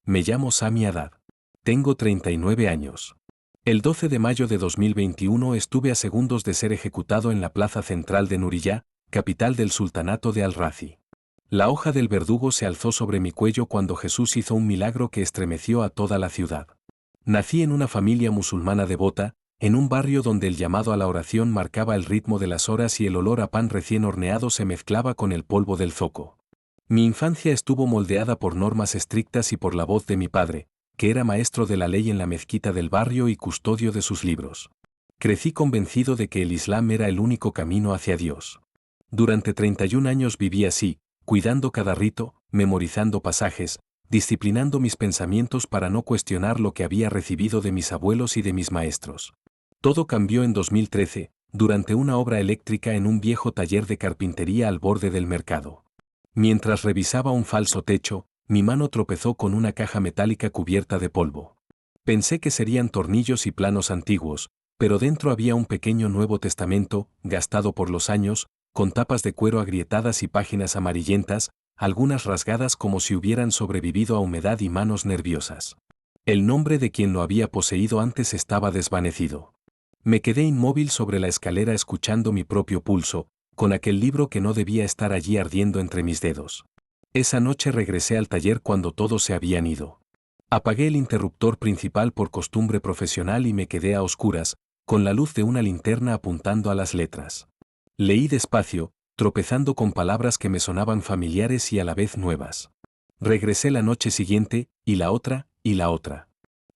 Me llamo Sami Haddad. Tengo 39 años. El 12 de mayo de 2021 estuve a segundos de ser ejecutado en la plaza central de Nuriyá, capital del sultanato de Al-Razi. La hoja del verdugo se alzó sobre mi cuello cuando Jesús hizo un milagro que estremeció a toda la ciudad. Nací en una familia musulmana devota, en un barrio donde el llamado a la oración marcaba el ritmo de las horas y el olor a pan recién horneado se mezclaba con el polvo del zoco. Mi infancia estuvo moldeada por normas estrictas y por la voz de mi padre, que era maestro de la ley en la mezquita del barrio y custodio de sus libros. Crecí convencido de que el Islam era el único camino hacia Dios. Durante 31 años viví así, cuidando cada rito, memorizando pasajes, disciplinando mis pensamientos para no cuestionar lo que había recibido de mis abuelos y de mis maestros. Todo cambió en 2013, durante una obra eléctrica en un viejo taller de carpintería al borde del mercado. Mientras revisaba un falso techo, mi mano tropezó con una caja metálica cubierta de polvo. Pensé que serían tornillos y planos antiguos, pero dentro había un pequeño Nuevo Testamento, gastado por los años, con tapas de cuero agrietadas y páginas amarillentas, algunas rasgadas como si hubieran sobrevivido a humedad y manos nerviosas. El nombre de quien lo había poseído antes estaba desvanecido. Me quedé inmóvil sobre la escalera escuchando mi propio pulso, con aquel libro que no debía estar allí ardiendo entre mis dedos. Esa noche regresé al taller cuando todos se habían ido. Apagué el interruptor principal por costumbre profesional y me quedé a oscuras, con la luz de una linterna apuntando a las letras. Leí despacio, tropezando con palabras que me sonaban familiares y a la vez nuevas. Regresé la noche siguiente, y la otra, y la otra.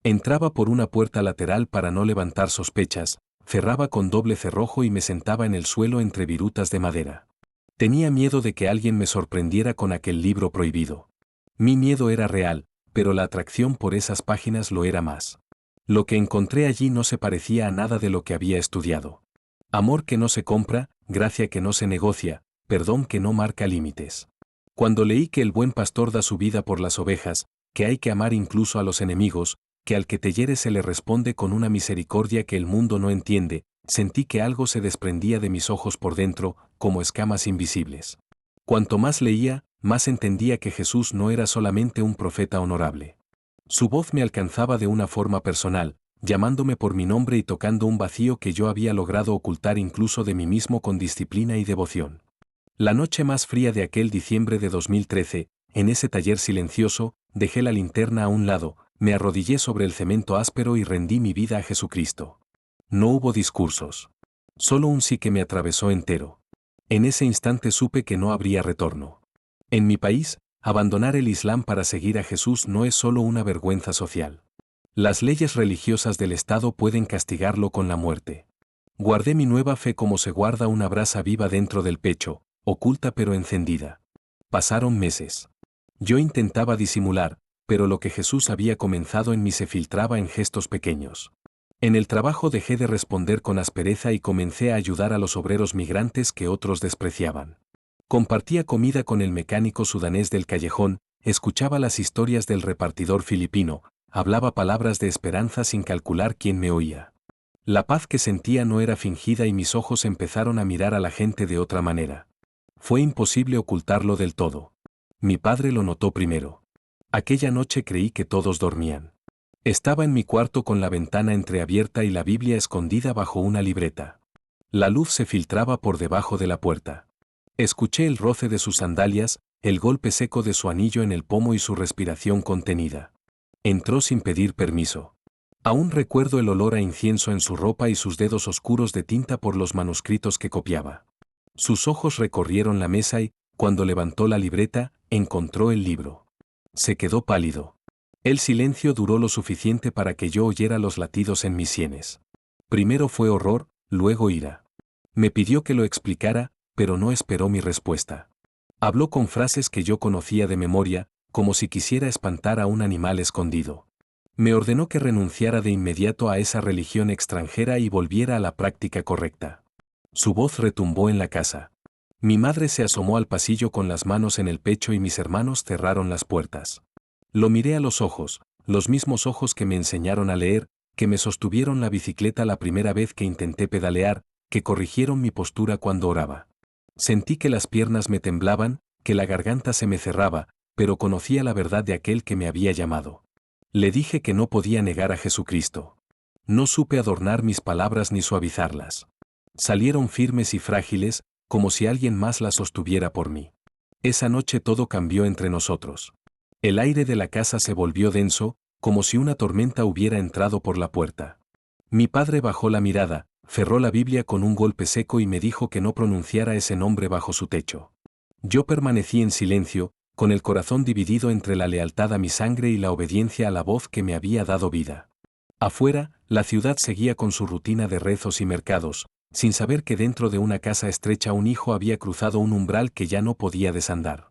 Entraba por una puerta lateral para no levantar sospechas, cerraba con doble cerrojo y me sentaba en el suelo entre virutas de madera. Tenía miedo de que alguien me sorprendiera con aquel libro prohibido. Mi miedo era real, pero la atracción por esas páginas lo era más. Lo que encontré allí no se parecía a nada de lo que había estudiado. Amor que no se compra, gracia que no se negocia, perdón que no marca límites. Cuando leí que el buen pastor da su vida por las ovejas, que hay que amar incluso a los enemigos, que al que te hiere se le responde con una misericordia que el mundo no entiende, sentí que algo se desprendía de mis ojos por dentro, como escamas invisibles. Cuanto más leía, más entendía que Jesús no era solamente un profeta honorable. Su voz me alcanzaba de una forma personal, llamándome por mi nombre y tocando un vacío que yo había logrado ocultar incluso de mí mismo con disciplina y devoción. La noche más fría de aquel diciembre de 2013, en ese taller silencioso, dejé la linterna a un lado, me arrodillé sobre el cemento áspero y rendí mi vida a Jesucristo. No hubo discursos. Solo un sí que me atravesó entero. En ese instante supe que no habría retorno. En mi país, abandonar el Islam para seguir a Jesús no es solo una vergüenza social. Las leyes religiosas del Estado pueden castigarlo con la muerte. Guardé mi nueva fe como se guarda una brasa viva dentro del pecho, oculta pero encendida. Pasaron meses. Yo intentaba disimular, pero lo que Jesús había comenzado en mí se filtraba en gestos pequeños. En el trabajo dejé de responder con aspereza y comencé a ayudar a los obreros migrantes que otros despreciaban. Compartía comida con el mecánico sudanés del callejón, escuchaba las historias del repartidor filipino, hablaba palabras de esperanza sin calcular quién me oía. La paz que sentía no era fingida y mis ojos empezaron a mirar a la gente de otra manera. Fue imposible ocultarlo del todo. Mi padre lo notó primero. Aquella noche creí que todos dormían. Estaba en mi cuarto con la ventana entreabierta y la Biblia escondida bajo una libreta. La luz se filtraba por debajo de la puerta. Escuché el roce de sus sandalias, el golpe seco de su anillo en el pomo y su respiración contenida. Entró sin pedir permiso. Aún recuerdo el olor a incienso en su ropa y sus dedos oscuros de tinta por los manuscritos que copiaba. Sus ojos recorrieron la mesa y, cuando levantó la libreta, encontró el libro. Se quedó pálido. El silencio duró lo suficiente para que yo oyera los latidos en mis sienes. Primero fue horror, luego ira. Me pidió que lo explicara, pero no esperó mi respuesta. Habló con frases que yo conocía de memoria, como si quisiera espantar a un animal escondido. Me ordenó que renunciara de inmediato a esa religión extranjera y volviera a la práctica correcta. Su voz retumbó en la casa. Mi madre se asomó al pasillo con las manos en el pecho y mis hermanos cerraron las puertas. Lo miré a los ojos, los mismos ojos que me enseñaron a leer, que me sostuvieron la bicicleta la primera vez que intenté pedalear, que corrigieron mi postura cuando oraba. Sentí que las piernas me temblaban, que la garganta se me cerraba, pero conocía la verdad de aquel que me había llamado. Le dije que no podía negar a Jesucristo. No supe adornar mis palabras ni suavizarlas. Salieron firmes y frágiles, como si alguien más las sostuviera por mí. Esa noche todo cambió entre nosotros. El aire de la casa se volvió denso, como si una tormenta hubiera entrado por la puerta. Mi padre bajó la mirada, cerró la Biblia con un golpe seco y me dijo que no pronunciara ese nombre bajo su techo. Yo permanecí en silencio, con el corazón dividido entre la lealtad a mi sangre y la obediencia a la voz que me había dado vida. Afuera, la ciudad seguía con su rutina de rezos y mercados, sin saber que dentro de una casa estrecha un hijo había cruzado un umbral que ya no podía desandar.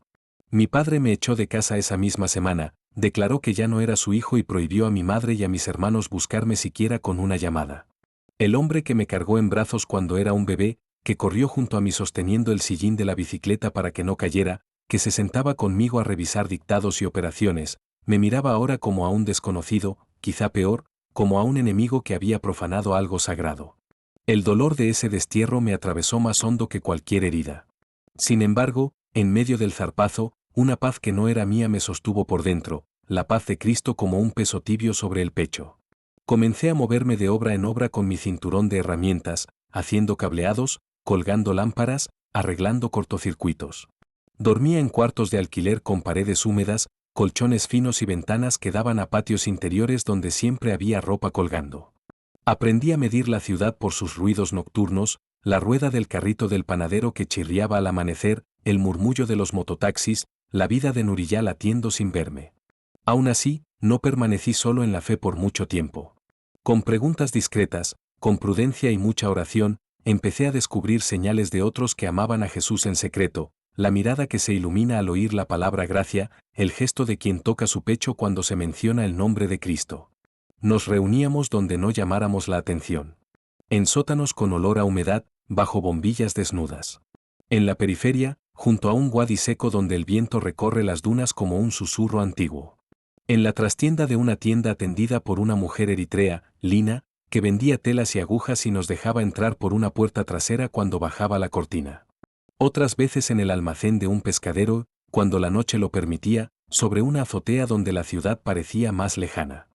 Mi padre me echó de casa esa misma semana, declaró que ya no era su hijo y prohibió a mi madre y a mis hermanos buscarme siquiera con una llamada. El hombre que me cargó en brazos cuando era un bebé, que corrió junto a mí sosteniendo el sillín de la bicicleta para que no cayera, que se sentaba conmigo a revisar dictados y operaciones, me miraba ahora como a un desconocido, quizá peor, como a un enemigo que había profanado algo sagrado. El dolor de ese destierro me atravesó más hondo que cualquier herida. Sin embargo, en medio del zarpazo, una paz que no era mía me sostuvo por dentro, la paz de Cristo como un peso tibio sobre el pecho. Comencé a moverme de obra en obra con mi cinturón de herramientas, haciendo cableados, colgando lámparas, arreglando cortocircuitos. Dormía en cuartos de alquiler con paredes húmedas, colchones finos y ventanas que daban a patios interiores donde siempre había ropa colgando. Aprendí a medir la ciudad por sus ruidos nocturnos, la rueda del carrito del panadero que chirriaba al amanecer, el murmullo de los mototaxis, la vida de Nuriyá latiendo sin verme. Aún así, no permanecí solo en la fe por mucho tiempo. Con preguntas discretas, con prudencia y mucha oración, empecé a descubrir señales de otros que amaban a Jesús en secreto, la mirada que se ilumina al oír la palabra gracia, el gesto de quien toca su pecho cuando se menciona el nombre de Cristo. Nos reuníamos donde no llamáramos la atención. En sótanos con olor a humedad, bajo bombillas desnudas. En la periferia, junto a un wadi seco donde el viento recorre las dunas como un susurro antiguo. En la trastienda de una tienda atendida por una mujer eritrea, Lina, que vendía telas y agujas y nos dejaba entrar por una puerta trasera cuando bajaba la cortina. Otras veces en el almacén de un pescadero, cuando la noche lo permitía, sobre una azotea donde la ciudad parecía más lejana.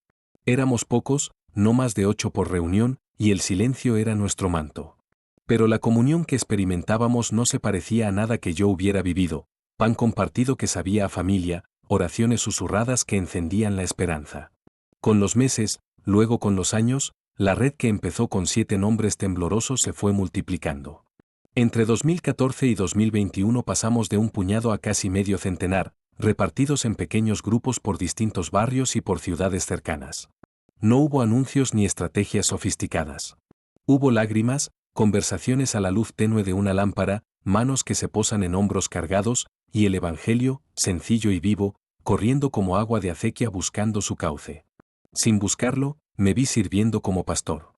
Éramos pocos, no más de 8 por reunión, y el silencio era nuestro manto. Pero la comunión que experimentábamos no se parecía a nada que yo hubiera vivido, pan compartido que sabía a familia, oraciones susurradas que encendían la esperanza. Con los meses, luego con los años, la red que empezó con 7 nombres temblorosos se fue multiplicando. Entre 2014 y 2021 pasamos de un puñado a casi medio centenar, repartidos en pequeños grupos por distintos barrios y por ciudades cercanas. No hubo anuncios ni estrategias sofisticadas. Hubo lágrimas, conversaciones a la luz tenue de una lámpara, manos que se posan en hombros cargados, y el Evangelio, sencillo y vivo, corriendo como agua de acequia buscando su cauce. Sin buscarlo, me vi sirviendo como pastor.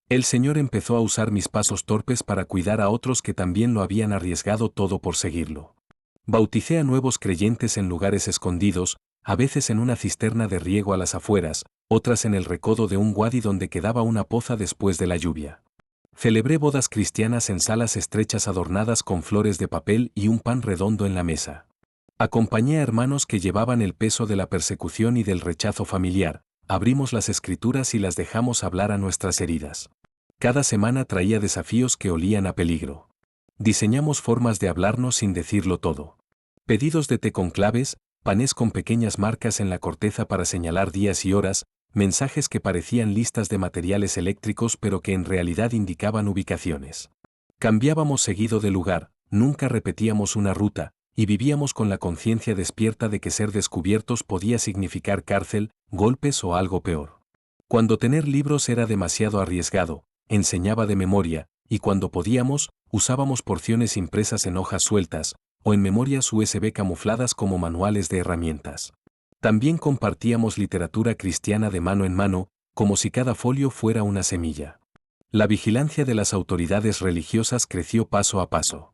El Señor empezó a usar mis pasos torpes para cuidar a otros que también lo habían arriesgado todo por seguirlo. Bauticé a nuevos creyentes en lugares escondidos, a veces en una cisterna de riego a las afueras, otras en el recodo de un wadi donde quedaba una poza después de la lluvia. Celebré bodas cristianas en salas estrechas adornadas con flores de papel y un pan redondo en la mesa. Acompañé a hermanos que llevaban el peso de la persecución y del rechazo familiar, abrimos las escrituras y las dejamos hablar a nuestras heridas. Cada semana traía desafíos que olían a peligro. Diseñamos formas de hablarnos sin decirlo todo. Pedidos de té con claves, panés con pequeñas marcas en la corteza para señalar días y horas, mensajes que parecían listas de materiales eléctricos pero que en realidad indicaban ubicaciones. Cambiábamos seguido de lugar, nunca repetíamos una ruta, y vivíamos con la conciencia despierta de que ser descubiertos podía significar cárcel, golpes o algo peor. Cuando tener libros era demasiado arriesgado, enseñaba de memoria, y cuando podíamos, usábamos porciones impresas en hojas sueltas, o en memorias USB camufladas como manuales de herramientas. También compartíamos literatura cristiana de mano en mano, como si cada folio fuera una semilla. La vigilancia de las autoridades religiosas creció paso a paso.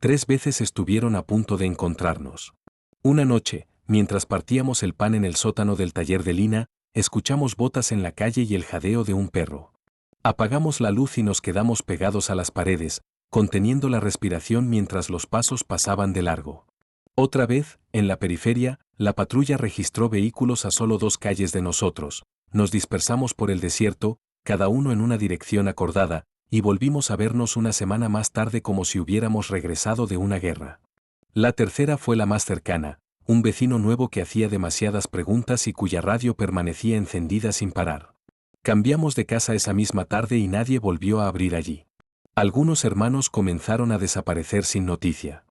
3 veces estuvieron a punto de encontrarnos. Una noche, mientras partíamos el pan en el sótano del taller de Lina, escuchamos botas en la calle y el jadeo de un perro. Apagamos la luz y nos quedamos pegados a las paredes, conteniendo la respiración mientras los pasos pasaban de largo. Otra vez, En la periferia, la patrulla registró vehículos a solo 2 calles de nosotros. Nos dispersamos por el desierto, cada uno en una dirección acordada, y volvimos a vernos una semana más tarde como si hubiéramos regresado de una guerra. La tercera fue la más cercana, un vecino nuevo que hacía demasiadas preguntas y cuya radio permanecía encendida sin parar. Cambiamos de casa esa misma tarde y nadie volvió a abrir allí. Algunos hermanos comenzaron a desaparecer sin noticia.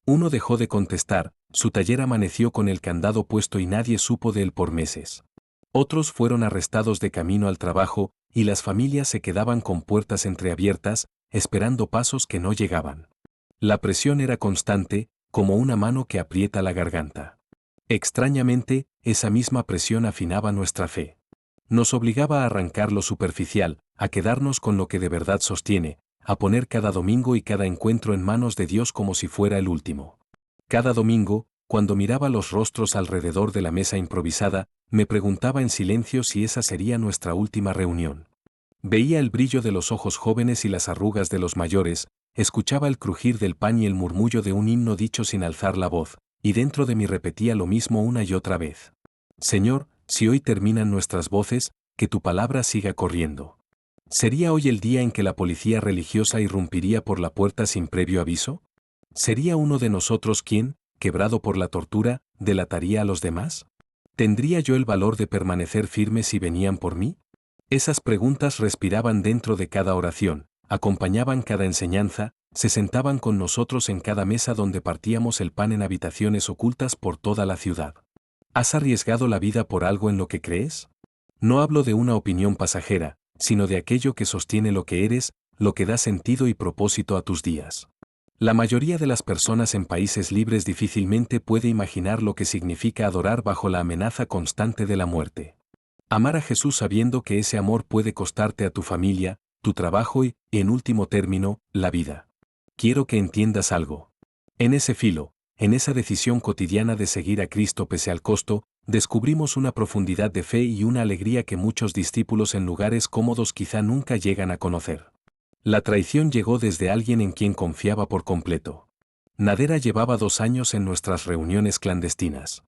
Uno dejó de contestar, su taller amaneció con el candado puesto y nadie supo de él por meses. Otros fueron arrestados de camino al trabajo, y las familias se quedaban con puertas entreabiertas, esperando pasos que no llegaban. La presión era constante, como una mano que aprieta la garganta. Extrañamente, esa misma presión afinaba nuestra fe. Nos obligaba a arrancar lo superficial, a quedarnos con lo que de verdad sostiene, a poner cada domingo y cada encuentro en manos de Dios como si fuera el último. Cada domingo, cuando miraba los rostros alrededor de la mesa improvisada, me preguntaba en silencio si esa sería nuestra última reunión. Veía el brillo de los ojos jóvenes y las arrugas de los mayores, escuchaba el crujir del pan y el murmullo de un himno dicho sin alzar la voz, y dentro de mí repetía lo mismo una y otra vez. Señor, si hoy terminan nuestras voces, que tu palabra siga corriendo. ¿Sería hoy el día en que la policía religiosa irrumpiría por la puerta sin previo aviso? ¿Sería uno de nosotros quien, quebrado por la tortura, delataría a los demás? ¿Tendría yo el valor de permanecer firme si venían por mí? Esas preguntas respiraban dentro de cada oración, acompañaban cada enseñanza, se sentaban con nosotros en cada mesa donde partíamos el pan en habitaciones ocultas por toda la ciudad. ¿Has arriesgado la vida por algo en lo que crees? No hablo de una opinión pasajera, sino de aquello que sostiene lo que eres, lo que da sentido y propósito a tus días. La mayoría de las personas en países libres difícilmente puede imaginar lo que significa adorar bajo la amenaza constante de la muerte. Amar a Jesús sabiendo que ese amor puede costarte a tu familia, tu trabajo y, en último término, la vida. Quiero que entiendas algo. En ese filo, en esa decisión cotidiana de seguir a Cristo pese al costo, descubrimos una profundidad de fe y una alegría que muchos discípulos en lugares cómodos quizá nunca llegan a conocer. La traición llegó desde alguien en quien confiaba por completo. Nadera llevaba 2 años en nuestras reuniones clandestinas.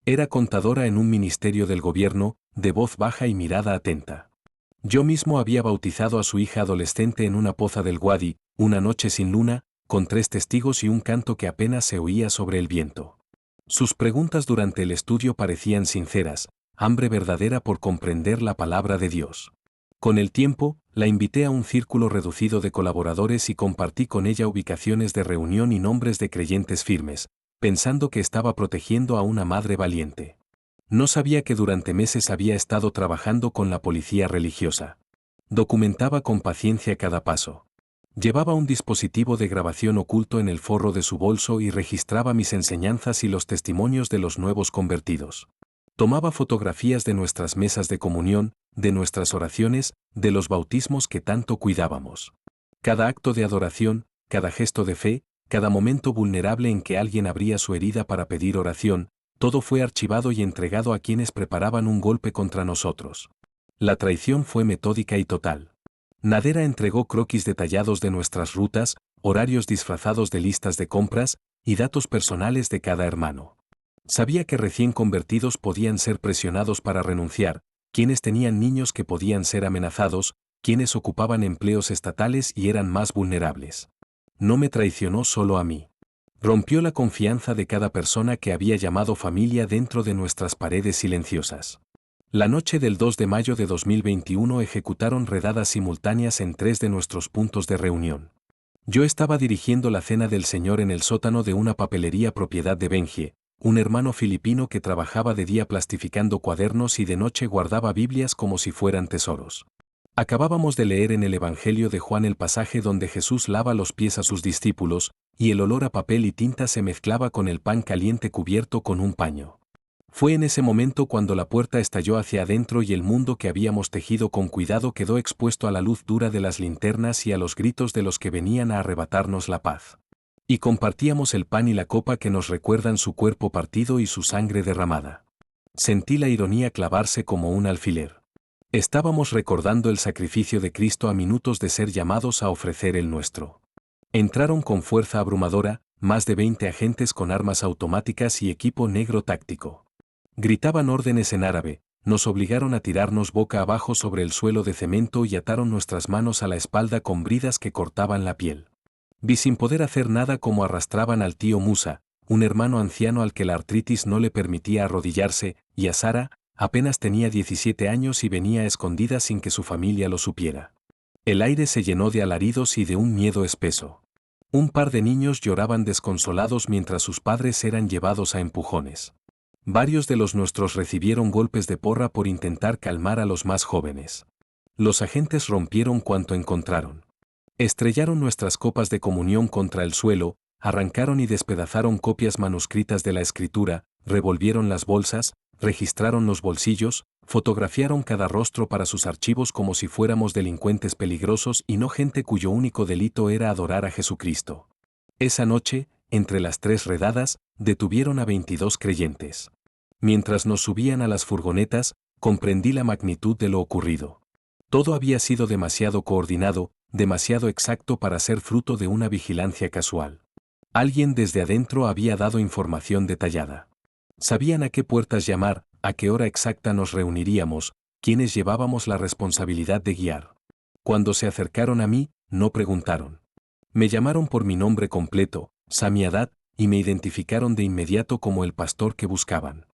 Era contadora en un ministerio del gobierno, de voz baja y mirada atenta. Yo mismo había bautizado a su hija adolescente en una poza del Wadi, una noche sin luna, con 3 testigos y un canto que apenas se oía sobre el viento. Sus preguntas durante el estudio parecían sinceras, hambre verdadera por comprender la palabra de Dios. Con el tiempo, la invité a un círculo reducido de colaboradores y compartí con ella ubicaciones de reunión y nombres de creyentes firmes, pensando que estaba protegiendo a una madre valiente. No sabía que durante meses había estado trabajando con la policía religiosa. Documentaba con paciencia cada paso. Llevaba un dispositivo de grabación oculto en el forro de su bolso y registraba mis enseñanzas y los testimonios de los nuevos convertidos. Tomaba fotografías de nuestras mesas de comunión, de nuestras oraciones, de los bautismos que tanto cuidábamos. Cada acto de adoración, cada gesto de fe, cada momento vulnerable en que alguien abría su herida para pedir oración, todo fue archivado y entregado a quienes preparaban un golpe contra nosotros. La traición fue metódica y total. Nadera entregó croquis detallados de nuestras rutas, horarios disfrazados de listas de compras y datos personales de cada hermano. Sabía que recién convertidos podían ser presionados para renunciar, quienes tenían niños que podían ser amenazados, quienes ocupaban empleos estatales y eran más vulnerables. No me traicionó solo a mí. Rompió la confianza de cada persona que había llamado familia dentro de nuestras paredes silenciosas. La noche del 2 de mayo de 2021 ejecutaron redadas simultáneas en 3 de nuestros puntos de reunión. Yo estaba dirigiendo la cena del Señor en el sótano de una papelería propiedad de Benji, un hermano filipino que trabajaba de día plastificando cuadernos y de noche guardaba Biblias como si fueran tesoros. Acabábamos de leer en el Evangelio de Juan el pasaje donde Jesús lava los pies a sus discípulos, y el olor a papel y tinta se mezclaba con el pan caliente cubierto con un paño. Fue en ese momento cuando la puerta estalló hacia adentro y el mundo que habíamos tejido con cuidado quedó expuesto a la luz dura de las linternas y a los gritos de los que venían a arrebatarnos la paz. Y compartíamos el pan y la copa que nos recuerdan su cuerpo partido y su sangre derramada. Sentí la ironía clavarse como un alfiler. Estábamos recordando el sacrificio de Cristo a minutos de ser llamados a ofrecer el nuestro. Entraron con fuerza abrumadora, más de 20 agentes con armas automáticas y equipo negro táctico. Gritaban órdenes en árabe, nos obligaron a tirarnos boca abajo sobre el suelo de cemento y ataron nuestras manos a la espalda con bridas que cortaban la piel. Vi sin poder hacer nada cómo arrastraban al tío Musa, un hermano anciano al que la artritis no le permitía arrodillarse, y a Sara, apenas tenía 17 años y venía escondida sin que su familia lo supiera. El aire se llenó de alaridos y de un miedo espeso. Un par de niños lloraban desconsolados mientras sus padres eran llevados a empujones. Varios de los nuestros recibieron golpes de porra por intentar calmar a los más jóvenes. Los agentes rompieron cuanto encontraron. Estrellaron nuestras copas de comunión contra el suelo, arrancaron y despedazaron copias manuscritas de la escritura, revolvieron las bolsas, registraron los bolsillos, fotografiaron cada rostro para sus archivos como si fuéramos delincuentes peligrosos y no gente cuyo único delito era adorar a Jesucristo. Esa noche, entre las 3 redadas, detuvieron a 22 creyentes. Mientras nos subían a las furgonetas, comprendí la magnitud de lo ocurrido. Todo había sido demasiado coordinado, demasiado exacto para ser fruto de una vigilancia casual. Alguien desde adentro había dado información detallada. Sabían a qué puertas llamar, a qué hora exacta nos reuniríamos, quiénes llevábamos la responsabilidad de guiar. Cuando se acercaron a mí, no preguntaron. Me llamaron por mi nombre completo, Sami Haddad, y me identificaron de inmediato como el pastor que buscaban.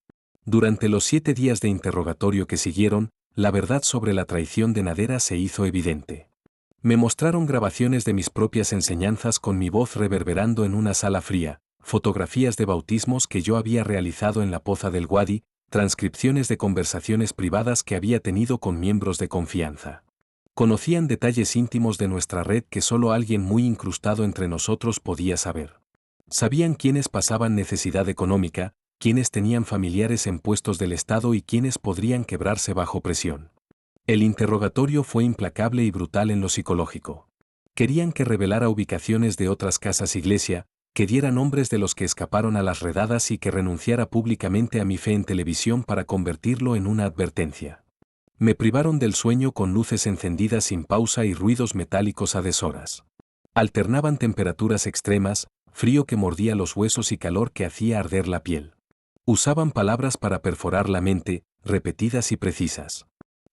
Durante los 7 días de interrogatorio que siguieron, la verdad sobre la traición de Nadera se hizo evidente. Me mostraron grabaciones de mis propias enseñanzas con mi voz reverberando en una sala fría, fotografías de bautismos que yo había realizado en la poza del Wadi, transcripciones de conversaciones privadas que había tenido con miembros de confianza. Conocían detalles íntimos de nuestra red que solo alguien muy incrustado entre nosotros podía saber. Sabían quiénes pasaban necesidad económica, quiénes tenían familiares en puestos del Estado y quiénes podrían quebrarse bajo presión. El interrogatorio fue implacable y brutal en lo psicológico. Querían que revelara ubicaciones de otras casas iglesia, que diera nombres de los que escaparon a las redadas y que renunciara públicamente a mi fe en televisión para convertirlo en una advertencia. Me privaron del sueño con luces encendidas sin pausa y ruidos metálicos a deshoras. Alternaban temperaturas extremas, frío que mordía los huesos y calor que hacía arder la piel. Usaban palabras para perforar la mente, repetidas y precisas.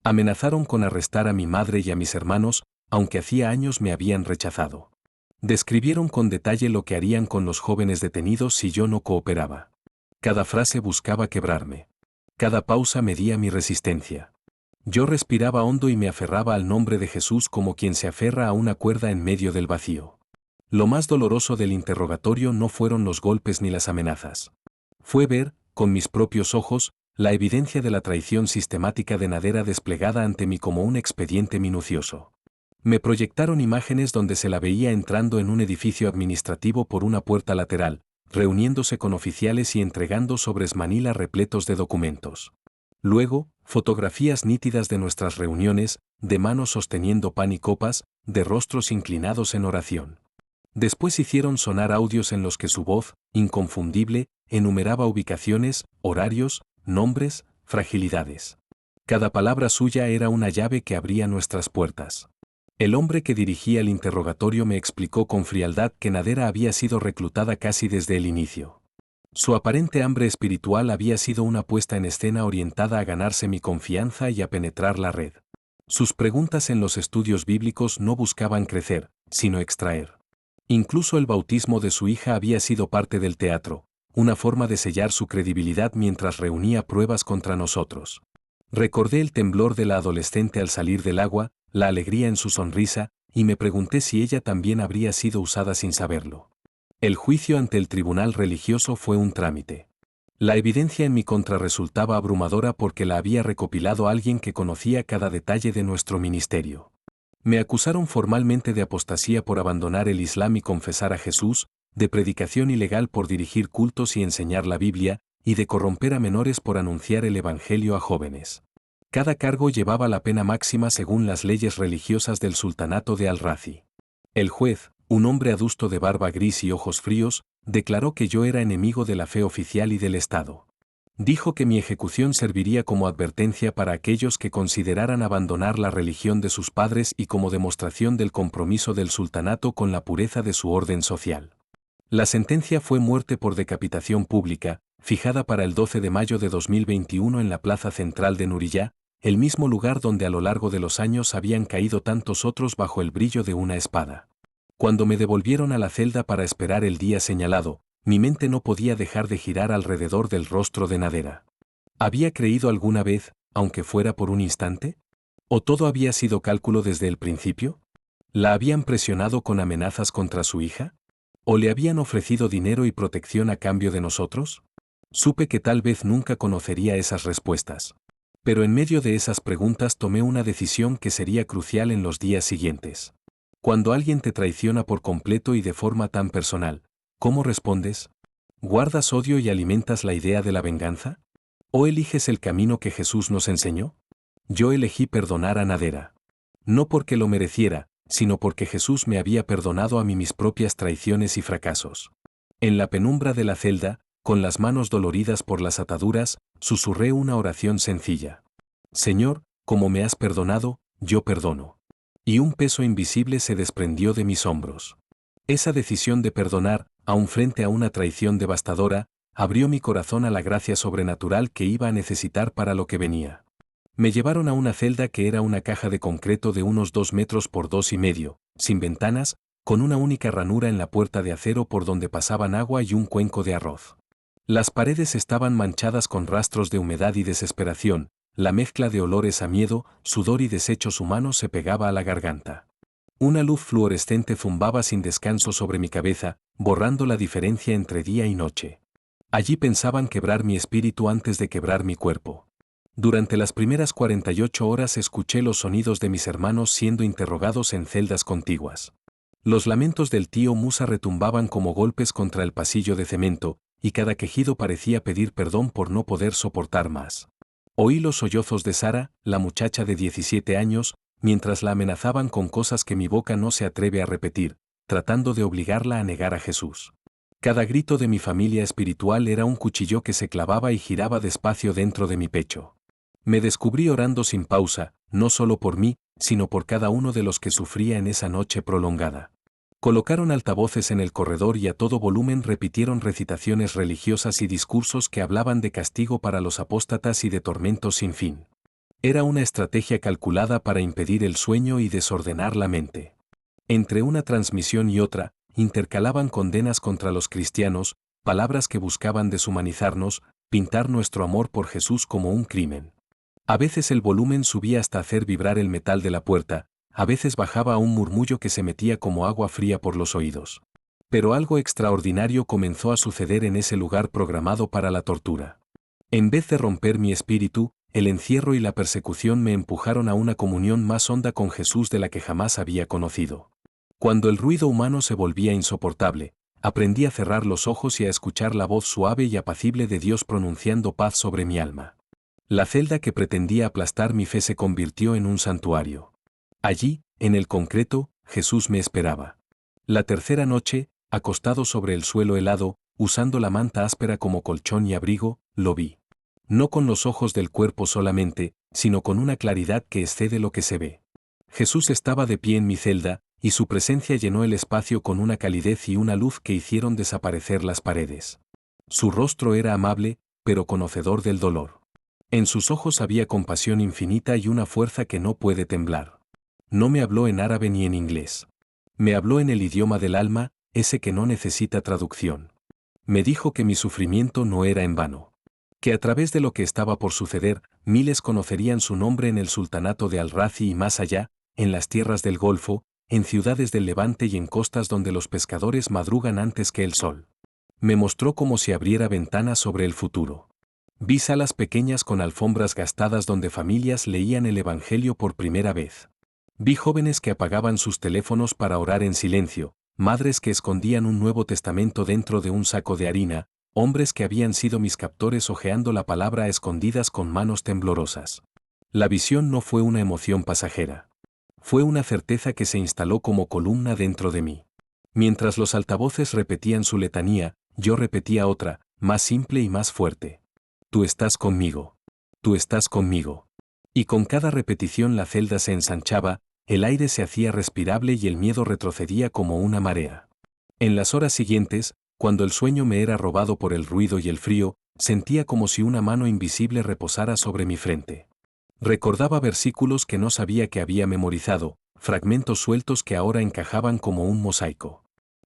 Amenazaron con arrestar a mi madre y a mis hermanos, aunque hacía años me habían rechazado. Describieron con detalle lo que harían con los jóvenes detenidos si yo no cooperaba. Cada frase buscaba quebrarme. Cada pausa medía mi resistencia. Yo respiraba hondo y me aferraba al nombre de Jesús como quien se aferra a una cuerda en medio del vacío. Lo más doloroso del interrogatorio no fueron los golpes ni las amenazas. Fue ver, con mis propios ojos, la evidencia de la traición sistemática de Nadera desplegada ante mí como un expediente minucioso. Me proyectaron imágenes donde se la veía entrando en un edificio administrativo por una puerta lateral, reuniéndose con oficiales y entregando sobres manila repletos de documentos. Luego, fotografías nítidas de nuestras reuniones, de manos sosteniendo pan y copas, de rostros inclinados en oración. Después hicieron sonar audios en los que su voz, inconfundible, enumeraba ubicaciones, horarios, nombres, fragilidades. Cada palabra suya era una llave que abría nuestras puertas. El hombre que dirigía el interrogatorio me explicó con frialdad que Nadera había sido reclutada casi desde el inicio. Su aparente hambre espiritual había sido una puesta en escena orientada a ganarse mi confianza y a penetrar la red. Sus preguntas en los estudios bíblicos no buscaban crecer, sino extraer. Incluso el bautismo de su hija había sido parte del teatro, una forma de sellar su credibilidad mientras reunía pruebas contra nosotros. Recordé el temblor de la adolescente al salir del agua, la alegría en su sonrisa, y me pregunté si ella también habría sido usada sin saberlo. El juicio ante el tribunal religioso fue un trámite. La evidencia en mi contra resultaba abrumadora porque la había recopilado alguien que conocía cada detalle de nuestro ministerio. Me acusaron formalmente de apostasía por abandonar el Islam y confesar a Jesús, de predicación ilegal por dirigir cultos y enseñar la Biblia, y de corromper a menores por anunciar el Evangelio a jóvenes. Cada cargo llevaba la pena máxima según las leyes religiosas del sultanato de Al-Razi. El juez, un hombre adusto de barba gris y ojos fríos, declaró que yo era enemigo de la fe oficial y del Estado. Dijo que mi ejecución serviría como advertencia para aquellos que consideraran abandonar la religión de sus padres y como demostración del compromiso del sultanato con la pureza de su orden social. La sentencia fue muerte por decapitación pública, fijada para el 12 de mayo de 2021 en la plaza central de Nuriyá, el mismo lugar donde a lo largo de los años habían caído tantos otros bajo el brillo de una espada. Cuando me devolvieron a la celda para esperar el día señalado, mi mente no podía dejar de girar alrededor del rostro de Nadera. ¿Había creído alguna vez, aunque fuera por un instante? ¿O todo había sido cálculo desde el principio? ¿La habían presionado con amenazas contra su hija? ¿O le habían ofrecido dinero y protección a cambio de nosotros? Supe que tal vez nunca conocería esas respuestas. Pero en medio de esas preguntas tomé una decisión que sería crucial en los días siguientes. Cuando alguien te traiciona por completo y de forma tan personal, ¿cómo respondes? ¿Guardas odio y alimentas la idea de la venganza? ¿O eliges el camino que Jesús nos enseñó? Yo elegí perdonar a Nadera. No porque lo mereciera, sino porque Jesús me había perdonado a mí mis propias traiciones y fracasos. En la penumbra de la celda, con las manos doloridas por las ataduras, susurré una oración sencilla. Señor, como me has perdonado, yo perdono. Y un peso invisible se desprendió de mis hombros. Esa decisión de perdonar, aun frente a una traición devastadora, abrió mi corazón a la gracia sobrenatural que iba a necesitar para lo que venía. Me llevaron a una celda que era una caja de concreto de unos 2 metros por 2,5, sin ventanas, con una única ranura en la puerta de acero por donde pasaban agua y un cuenco de arroz. Las paredes estaban manchadas con rastros de humedad y desesperación, la mezcla de olores a miedo, sudor y desechos humanos se pegaba a la garganta. Una luz fluorescente zumbaba sin descanso sobre mi cabeza, borrando la diferencia entre día y noche. Allí pensaban quebrar mi espíritu antes de quebrar mi cuerpo. Durante las primeras 48 horas escuché los sonidos de mis hermanos siendo interrogados en celdas contiguas. Los lamentos del tío Musa retumbaban como golpes contra el pasillo de cemento, y cada quejido parecía pedir perdón por no poder soportar más. Oí los sollozos de Sara, la muchacha de 17 años, mientras la amenazaban con cosas que mi boca no se atreve a repetir, tratando de obligarla a negar a Jesús. Cada grito de mi familia espiritual era un cuchillo que se clavaba y giraba despacio dentro de mi pecho. Me descubrí orando sin pausa, no solo por mí, sino por cada uno de los que sufría en esa noche prolongada. Colocaron altavoces en el corredor y a todo volumen repitieron recitaciones religiosas y discursos que hablaban de castigo para los apóstatas y de tormentos sin fin. Era una estrategia calculada para impedir el sueño y desordenar la mente. Entre una transmisión y otra, intercalaban condenas contra los cristianos, palabras que buscaban deshumanizarnos, pintar nuestro amor por Jesús como un crimen. A veces el volumen subía hasta hacer vibrar el metal de la puerta, a veces bajaba a un murmullo que se metía como agua fría por los oídos. Pero algo extraordinario comenzó a suceder en ese lugar programado para la tortura. En vez de romper mi espíritu, el encierro y la persecución me empujaron a una comunión más honda con Jesús de la que jamás había conocido. Cuando el ruido humano se volvía insoportable, aprendí a cerrar los ojos y a escuchar la voz suave y apacible de Dios pronunciando paz sobre mi alma. La celda que pretendía aplastar mi fe se convirtió en un santuario. Allí, en el concreto, Jesús me esperaba. La tercera noche, acostado sobre el suelo helado, usando la manta áspera como colchón y abrigo, lo vi. No con los ojos del cuerpo solamente, sino con una claridad que excede lo que se ve. Jesús estaba de pie en mi celda, y su presencia llenó el espacio con una calidez y una luz que hicieron desaparecer las paredes. Su rostro era amable, pero conocedor del dolor. En sus ojos había compasión infinita y una fuerza que no puede temblar. No me habló en árabe ni en inglés. Me habló en el idioma del alma, ese que no necesita traducción. Me dijo que mi sufrimiento no era en vano. Que a través de lo que estaba por suceder, miles conocerían su nombre en el sultanato de Al-Razi y más allá, en las tierras del Golfo, en ciudades del Levante y en costas donde los pescadores madrugan antes que el sol. Me mostró como si abriera ventanas sobre el futuro. Vi salas pequeñas con alfombras gastadas donde familias leían el Evangelio por primera vez. Vi jóvenes que apagaban sus teléfonos para orar en silencio, madres que escondían un Nuevo Testamento dentro de un saco de harina, hombres que habían sido mis captores hojeando la palabra a escondidas con manos temblorosas. La visión no fue una emoción pasajera. Fue una certeza que se instaló como columna dentro de mí. Mientras los altavoces repetían su letanía, yo repetía otra, más simple y más fuerte. Tú estás conmigo. Tú estás conmigo. Y con cada repetición la celda se ensanchaba, el aire se hacía respirable y el miedo retrocedía como una marea. En las horas siguientes, cuando el sueño me era robado por el ruido y el frío, sentía como si una mano invisible reposara sobre mi frente. Recordaba versículos que no sabía que había memorizado, fragmentos sueltos que ahora encajaban como un mosaico.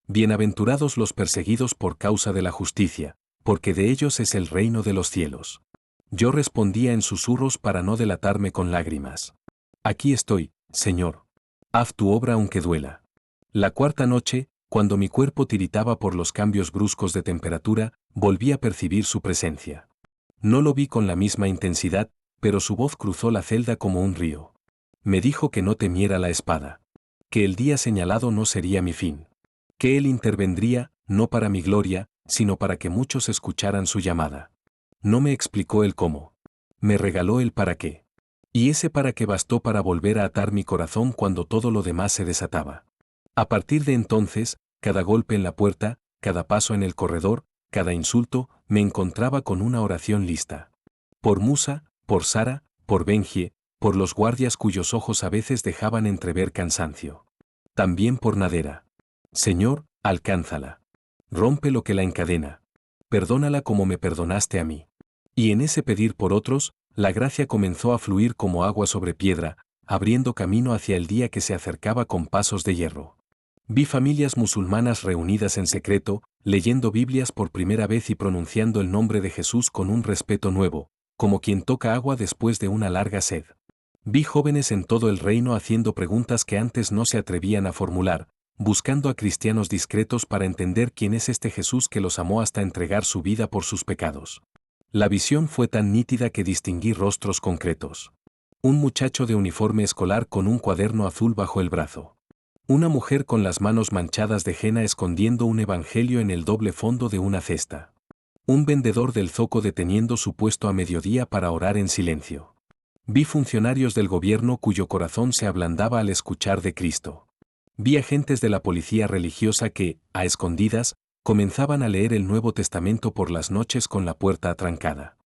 Bienaventurados los perseguidos por causa de la justicia, porque de ellos es el reino de los cielos. Yo respondía en susurros para no delatarme con lágrimas. Aquí estoy, Señor. Haz tu obra aunque duela. La cuarta noche, cuando mi cuerpo tiritaba por los cambios bruscos de temperatura, volví a percibir su presencia. No lo vi con la misma intensidad, pero su voz cruzó la celda como un río. Me dijo que no temiera la espada. Que el día señalado no sería mi fin. Que él intervendría, no para mi gloria, sino para que muchos escucharan su llamada. No me explicó el cómo. Me regaló el para qué. Y ese para qué bastó para volver a atar mi corazón cuando todo lo demás se desataba. A partir de entonces, cada golpe en la puerta, cada paso en el corredor, cada insulto, me encontraba con una oración lista. Por Musa, por Sara, por Benjie, por los guardias cuyos ojos a veces dejaban entrever cansancio. También por Nadera. Señor, alcánzala. Rompe lo que la encadena. Perdónala como me perdonaste a mí. Y en ese pedir por otros, la gracia comenzó a fluir como agua sobre piedra, abriendo camino hacia el día que se acercaba con pasos de hierro. Vi familias musulmanas reunidas en secreto, leyendo Biblias por primera vez y pronunciando el nombre de Jesús con un respeto nuevo, como quien toca agua después de una larga sed. Vi jóvenes en todo el reino haciendo preguntas que antes no se atrevían a formular, buscando a cristianos discretos para entender quién es este Jesús que los amó hasta entregar su vida por sus pecados. La visión fue tan nítida que distinguí rostros concretos. Un muchacho de uniforme escolar con un cuaderno azul bajo el brazo. Una mujer con las manos manchadas de henna escondiendo un evangelio en el doble fondo de una cesta. Un vendedor del zoco deteniendo su puesto a mediodía para orar en silencio. Vi funcionarios del gobierno cuyo corazón se ablandaba al escuchar de Cristo. Vi agentes de la policía religiosa que, a escondidas, comenzaban a leer el Nuevo Testamento por las noches con la puerta atrancada.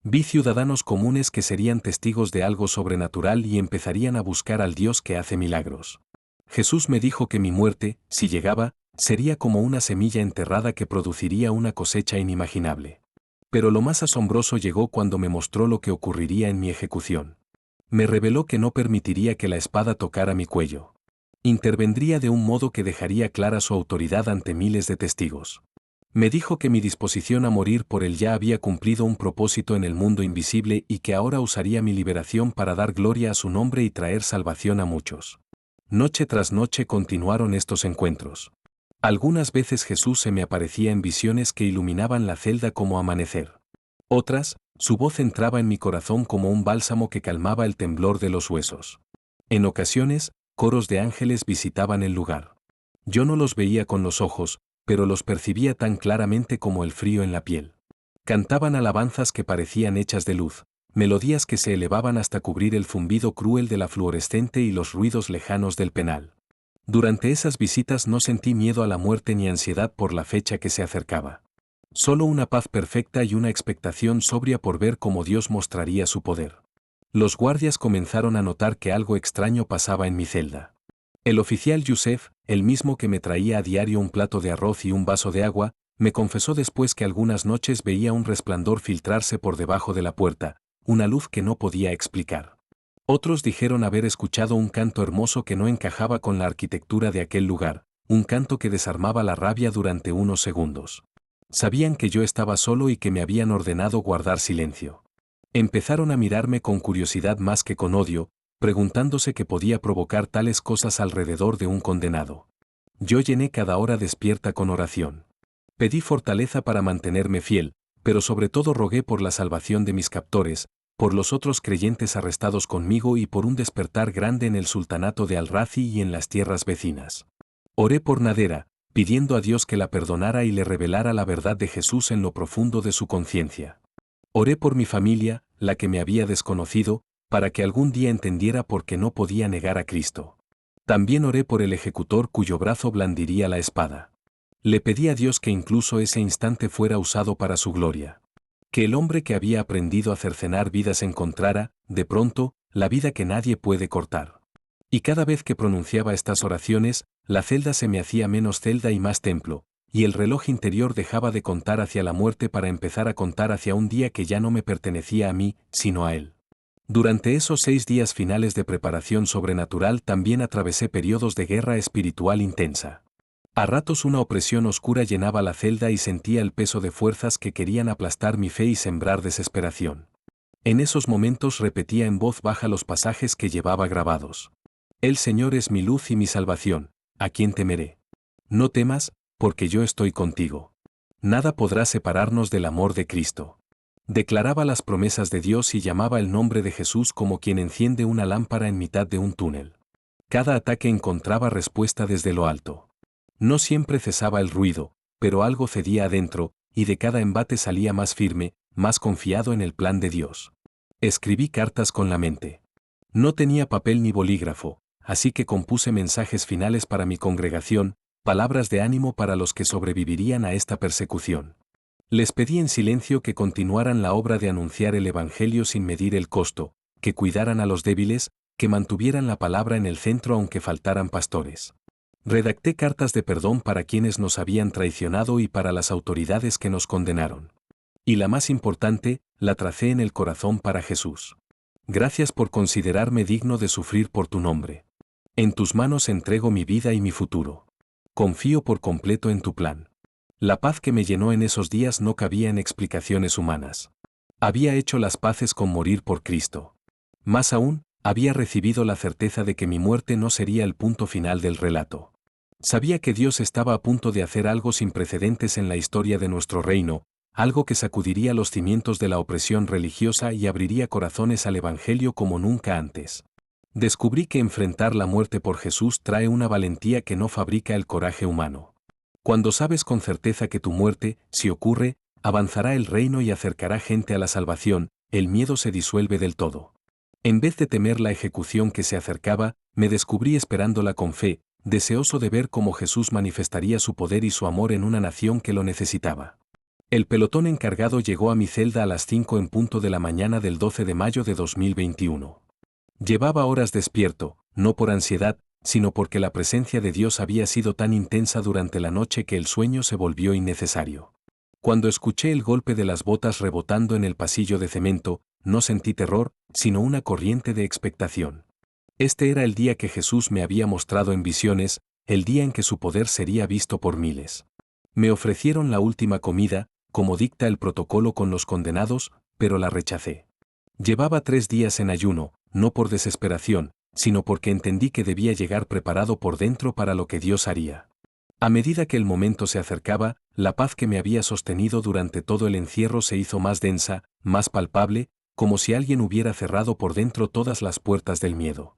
Vi ciudadanos comunes que serían testigos de algo sobrenatural y empezarían a buscar al Dios que hace milagros. Jesús me dijo que mi muerte, si llegaba, sería como una semilla enterrada que produciría una cosecha inimaginable. Pero lo más asombroso llegó cuando me mostró lo que ocurriría en mi ejecución. Me reveló que no permitiría que la espada tocara mi cuello. Intervendría de un modo que dejaría clara su autoridad ante miles de testigos. Me dijo que mi disposición a morir por él ya había cumplido un propósito en el mundo invisible y que ahora usaría mi liberación para dar gloria a su nombre y traer salvación a muchos. Noche tras noche continuaron estos encuentros. Algunas veces Jesús se me aparecía en visiones que iluminaban la celda como amanecer. Otras, su voz entraba en mi corazón como un bálsamo que calmaba el temblor de los huesos. En ocasiones, coros de ángeles visitaban el lugar. Yo no los veía con los ojos, pero los percibía tan claramente como el frío en la piel. Cantaban alabanzas que parecían hechas de luz, melodías que se elevaban hasta cubrir el zumbido cruel de la fluorescente y los ruidos lejanos del penal. Durante esas visitas no sentí miedo a la muerte ni ansiedad por la fecha que se acercaba. Solo una paz perfecta y una expectación sobria por ver cómo Dios mostraría su poder. Los guardias comenzaron a notar que algo extraño pasaba en mi celda. El oficial Yusef, el mismo que me traía a diario un plato de arroz y un vaso de agua, me confesó después que algunas noches veía un resplandor filtrarse por debajo de la puerta, una luz que no podía explicar. Otros dijeron haber escuchado un canto hermoso que no encajaba con la arquitectura de aquel lugar, un canto que desarmaba la rabia durante unos segundos. Sabían que yo estaba solo y que me habían ordenado guardar silencio. Empezaron a mirarme con curiosidad más que con odio, preguntándose qué podía provocar tales cosas alrededor de un condenado. Yo llené cada hora despierta con oración. Pedí fortaleza para mantenerme fiel, pero sobre todo rogué por la salvación de mis captores, por los otros creyentes arrestados conmigo y por un despertar grande en el sultanato de Al-Razi y en las tierras vecinas. Oré por Nadera, pidiendo a Dios que la perdonara y le revelara la verdad de Jesús en lo profundo de su conciencia. Oré por mi familia, la que me había desconocido, para que algún día entendiera por qué no podía negar a Cristo. También oré por el ejecutor cuyo brazo blandiría la espada. Le pedí a Dios que incluso ese instante fuera usado para su gloria. Que el hombre que había aprendido a cercenar vidas encontrara, de pronto, la vida que nadie puede cortar. Y cada vez que pronunciaba estas oraciones, la celda se me hacía menos celda y más templo, y el reloj interior dejaba de contar hacia la muerte para empezar a contar hacia un día que ya no me pertenecía a mí, sino a él. Durante esos 6 días finales de preparación sobrenatural también atravesé periodos de guerra espiritual intensa. A ratos una opresión oscura llenaba la celda y sentía el peso de fuerzas que querían aplastar mi fe y sembrar desesperación. En esos momentos repetía en voz baja los pasajes que llevaba grabados. El Señor es mi luz y mi salvación, ¿a quién temeré? No temas, porque yo estoy contigo. Nada podrá separarnos del amor de Cristo. Declaraba las promesas de Dios y llamaba el nombre de Jesús como quien enciende una lámpara en mitad de un túnel. Cada ataque encontraba respuesta desde lo alto. No siempre cesaba el ruido, pero algo cedía adentro, y de cada embate salía más firme, más confiado en el plan de Dios. Escribí cartas con la mente. No tenía papel ni bolígrafo, así que compuse mensajes finales para mi congregación, palabras de ánimo para los que sobrevivirían a esta persecución. Les pedí en silencio que continuaran la obra de anunciar el Evangelio sin medir el costo, que cuidaran a los débiles, que mantuvieran la palabra en el centro aunque faltaran pastores. Redacté cartas de perdón para quienes nos habían traicionado y para las autoridades que nos condenaron. Y la más importante, la tracé en el corazón para Jesús. Gracias por considerarme digno de sufrir por tu nombre. En tus manos entrego mi vida y mi futuro. Confío por completo en tu plan. La paz que me llenó en esos días no cabía en explicaciones humanas. Había hecho las paces con morir por Cristo. Más aún, había recibido la certeza de que mi muerte no sería el punto final del relato. Sabía que Dios estaba a punto de hacer algo sin precedentes en la historia de nuestro reino, algo que sacudiría los cimientos de la opresión religiosa y abriría corazones al Evangelio como nunca antes. Descubrí que enfrentar la muerte por Jesús trae una valentía que no fabrica el coraje humano. Cuando sabes con certeza que tu muerte, si ocurre, avanzará el reino y acercará gente a la salvación, el miedo se disuelve del todo. En vez de temer la ejecución que se acercaba, me descubrí esperándola con fe, deseoso de ver cómo Jesús manifestaría su poder y su amor en una nación que lo necesitaba. El pelotón encargado llegó a mi celda a las 5 en punto de la mañana del 12 de mayo de 2021. Llevaba horas despierto, no por ansiedad, sino porque la presencia de Dios había sido tan intensa durante la noche que el sueño se volvió innecesario. Cuando escuché el golpe de las botas rebotando en el pasillo de cemento, no sentí terror, sino una corriente de expectación. Este era el día que Jesús me había mostrado en visiones, el día en que su poder sería visto por miles. Me ofrecieron la última comida, como dicta el protocolo con los condenados, pero la rechacé. Llevaba 3 días en ayuno, no por desesperación, sino porque entendí que debía llegar preparado por dentro para lo que Dios haría. A medida que el momento se acercaba, la paz que me había sostenido durante todo el encierro se hizo más densa, más palpable, como si alguien hubiera cerrado por dentro todas las puertas del miedo.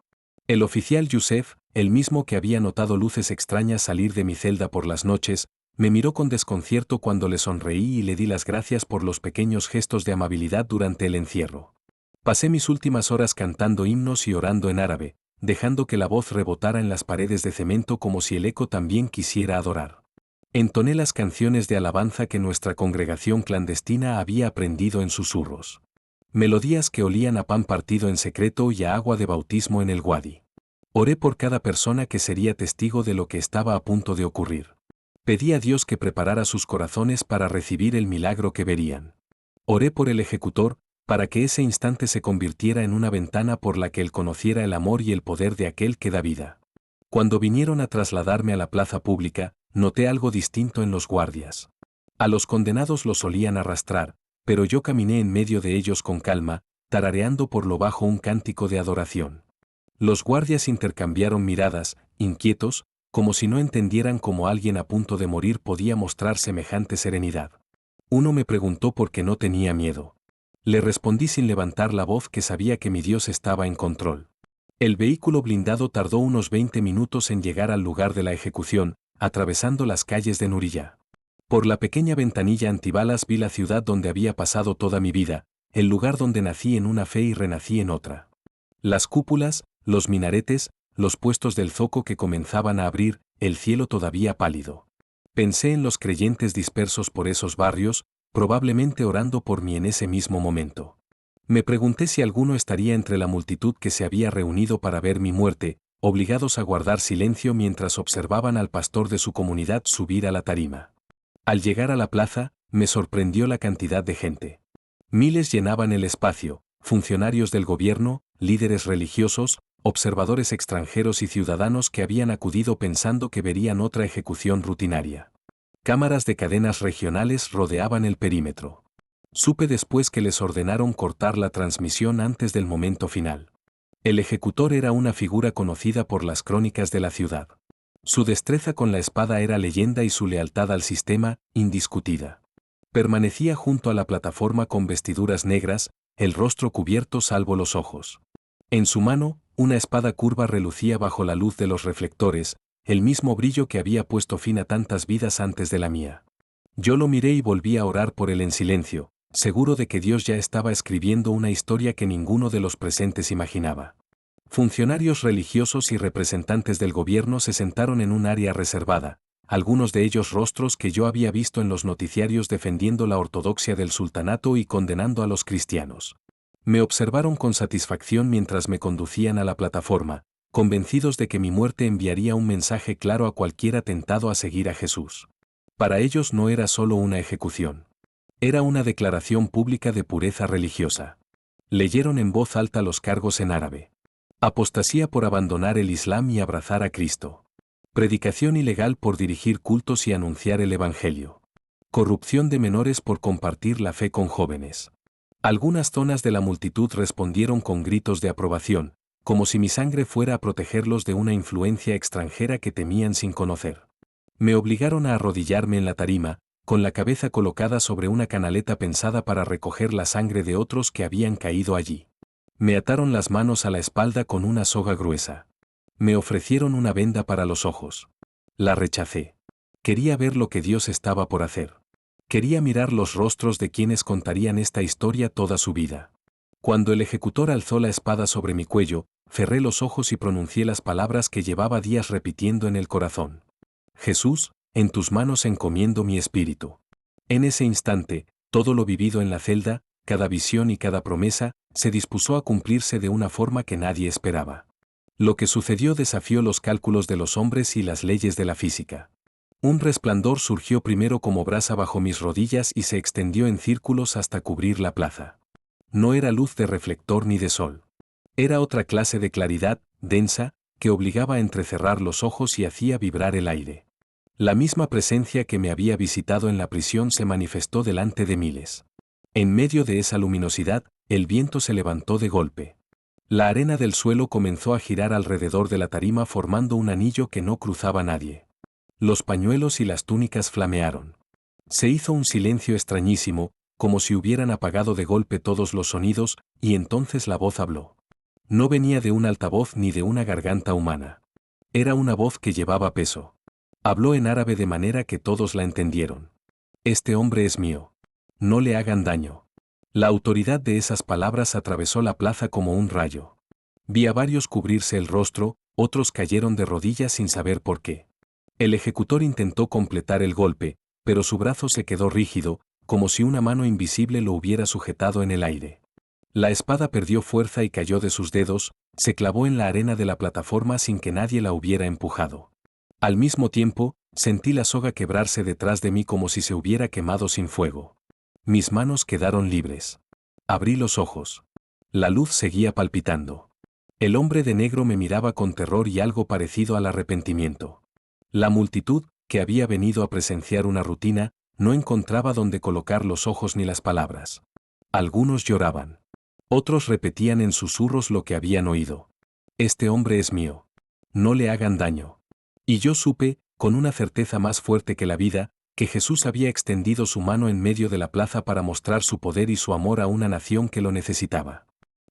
El oficial Yusef, el mismo que había notado luces extrañas salir de mi celda por las noches, me miró con desconcierto cuando le sonreí y le di las gracias por los pequeños gestos de amabilidad durante el encierro. Pasé mis últimas horas cantando himnos y orando en árabe, dejando que la voz rebotara en las paredes de cemento como si el eco también quisiera adorar. Entoné las canciones de alabanza que nuestra congregación clandestina había aprendido en susurros. Melodías que olían a pan partido en secreto y a agua de bautismo en el Wadi. Oré por cada persona que sería testigo de lo que estaba a punto de ocurrir. Pedí a Dios que preparara sus corazones para recibir el milagro que verían. Oré por el ejecutor, para que ese instante se convirtiera en una ventana por la que él conociera el amor y el poder de aquel que da vida. Cuando vinieron a trasladarme a la plaza pública, noté algo distinto en los guardias. A los condenados los solían arrastrar, pero yo caminé en medio de ellos con calma, tarareando por lo bajo un cántico de adoración. Los guardias intercambiaron miradas, inquietos, como si no entendieran cómo alguien a punto de morir podía mostrar semejante serenidad. Uno me preguntó por qué no tenía miedo. Le respondí sin levantar la voz que sabía que mi Dios estaba en control. El vehículo blindado tardó unos 20 minutos en llegar al lugar de la ejecución, atravesando las calles de Nuriyá. Por la pequeña ventanilla antibalas vi la ciudad donde había pasado toda mi vida, el lugar donde nací en una fe y renací en otra. Las cúpulas, los minaretes, los puestos del zoco que comenzaban a abrir, el cielo todavía pálido. Pensé en los creyentes dispersos por esos barrios, probablemente orando por mí en ese mismo momento. Me pregunté si alguno estaría entre la multitud que se había reunido para ver mi muerte, obligados a guardar silencio mientras observaban al pastor de su comunidad subir a la tarima. Al llegar a la plaza, me sorprendió la cantidad de gente. Miles llenaban el espacio, funcionarios del gobierno, líderes religiosos, observadores extranjeros y ciudadanos que habían acudido pensando que verían otra ejecución rutinaria. Cámaras de cadenas regionales rodeaban el perímetro. Supe después que les ordenaron cortar la transmisión antes del momento final. El ejecutor era una figura conocida por las crónicas de la ciudad. Su destreza con la espada era leyenda y su lealtad al sistema, indiscutida. Permanecía junto a la plataforma con vestiduras negras, el rostro cubierto salvo los ojos. En su mano, una espada curva relucía bajo la luz de los reflectores, el mismo brillo que había puesto fin a tantas vidas antes de la mía. Yo lo miré y volví a orar por él en silencio, seguro de que Dios ya estaba escribiendo una historia que ninguno de los presentes imaginaba. Funcionarios religiosos y representantes del gobierno se sentaron en un área reservada, algunos de ellos rostros que yo había visto en los noticiarios defendiendo la ortodoxia del sultanato y condenando a los cristianos. Me observaron con satisfacción mientras me conducían a la plataforma, convencidos de que mi muerte enviaría un mensaje claro a cualquiera tentado a seguir a Jesús. Para ellos no era solo una ejecución. Era una declaración pública de pureza religiosa. Leyeron en voz alta los cargos en árabe. Apostasía por abandonar el Islam y abrazar a Cristo. Predicación ilegal por dirigir cultos y anunciar el Evangelio. Corrupción de menores por compartir la fe con jóvenes. Algunas zonas de la multitud respondieron con gritos de aprobación, como si mi sangre fuera a protegerlos de una influencia extranjera que temían sin conocer. Me obligaron a arrodillarme en la tarima, con la cabeza colocada sobre una canaleta pensada para recoger la sangre de otros que habían caído allí. Me ataron las manos a la espalda con una soga gruesa. Me ofrecieron una venda para los ojos. La rechacé. Quería ver lo que Dios estaba por hacer. Quería mirar los rostros de quienes contarían esta historia toda su vida. Cuando el ejecutor alzó la espada sobre mi cuello, cerré los ojos y pronuncié las palabras que llevaba días repitiendo en el corazón. Jesús, en tus manos encomiendo mi espíritu. En ese instante, todo lo vivido en la celda, cada visión y cada promesa, se dispuso a cumplirse de una forma que nadie esperaba. Lo que sucedió desafió los cálculos de los hombres y las leyes de la física. Un resplandor surgió primero como brasa bajo mis rodillas y se extendió en círculos hasta cubrir la plaza. No era luz de reflector ni de sol. Era otra clase de claridad, densa, que obligaba a entrecerrar los ojos y hacía vibrar el aire. La misma presencia que me había visitado en la prisión se manifestó delante de miles. En medio de esa luminosidad, el viento se levantó de golpe. La arena del suelo comenzó a girar alrededor de la tarima formando un anillo que no cruzaba nadie. Los pañuelos y las túnicas flamearon. Se hizo un silencio extrañísimo, como si hubieran apagado de golpe todos los sonidos, y entonces la voz habló. No venía de un altavoz ni de una garganta humana. Era una voz que llevaba peso. Habló en árabe de manera que todos la entendieron. Este hombre es mío. No le hagan daño. La autoridad de esas palabras atravesó la plaza como un rayo. Vi a varios cubrirse el rostro, otros cayeron de rodillas sin saber por qué. El ejecutor intentó completar el golpe, pero su brazo se quedó rígido, como si una mano invisible lo hubiera sujetado en el aire. La espada perdió fuerza y cayó de sus dedos, se clavó en la arena de la plataforma sin que nadie la hubiera empujado. Al mismo tiempo, sentí la soga quebrarse detrás de mí como si se hubiera quemado sin fuego. Mis manos quedaron libres. Abrí los ojos. La luz seguía palpitando. El hombre de negro me miraba con terror y algo parecido al arrepentimiento. La multitud, que había venido a presenciar una rutina, no encontraba dónde colocar los ojos ni las palabras. Algunos lloraban. Otros repetían en susurros lo que habían oído. Este hombre es mío. No le hagan daño. Y yo supe, con una certeza más fuerte que la vida, que Jesús había extendido su mano en medio de la plaza para mostrar su poder y su amor a una nación que lo necesitaba.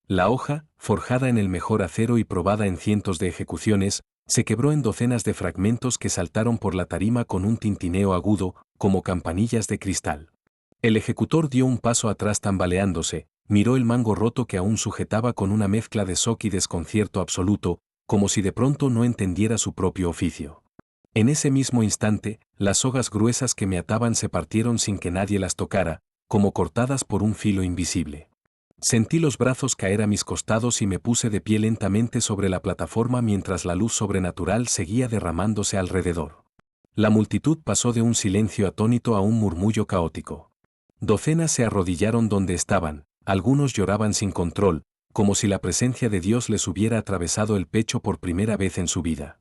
La hoja, forjada en el mejor acero y probada en cientos de ejecuciones, se quebró en docenas de fragmentos que saltaron por la tarima con un tintineo agudo, como campanillas de cristal. El ejecutor dio un paso atrás tambaleándose, miró el mango roto que aún sujetaba con una mezcla de shock y desconcierto absoluto, como si de pronto no entendiera su propio oficio. En ese mismo instante, las sogas gruesas que me ataban se partieron sin que nadie las tocara, como cortadas por un filo invisible. Sentí los brazos caer a mis costados y me puse de pie lentamente sobre la plataforma mientras la luz sobrenatural seguía derramándose alrededor. La multitud pasó de un silencio atónito a un murmullo caótico. Docenas se arrodillaron donde estaban, algunos lloraban sin control, como si la presencia de Dios les hubiera atravesado el pecho por primera vez en su vida.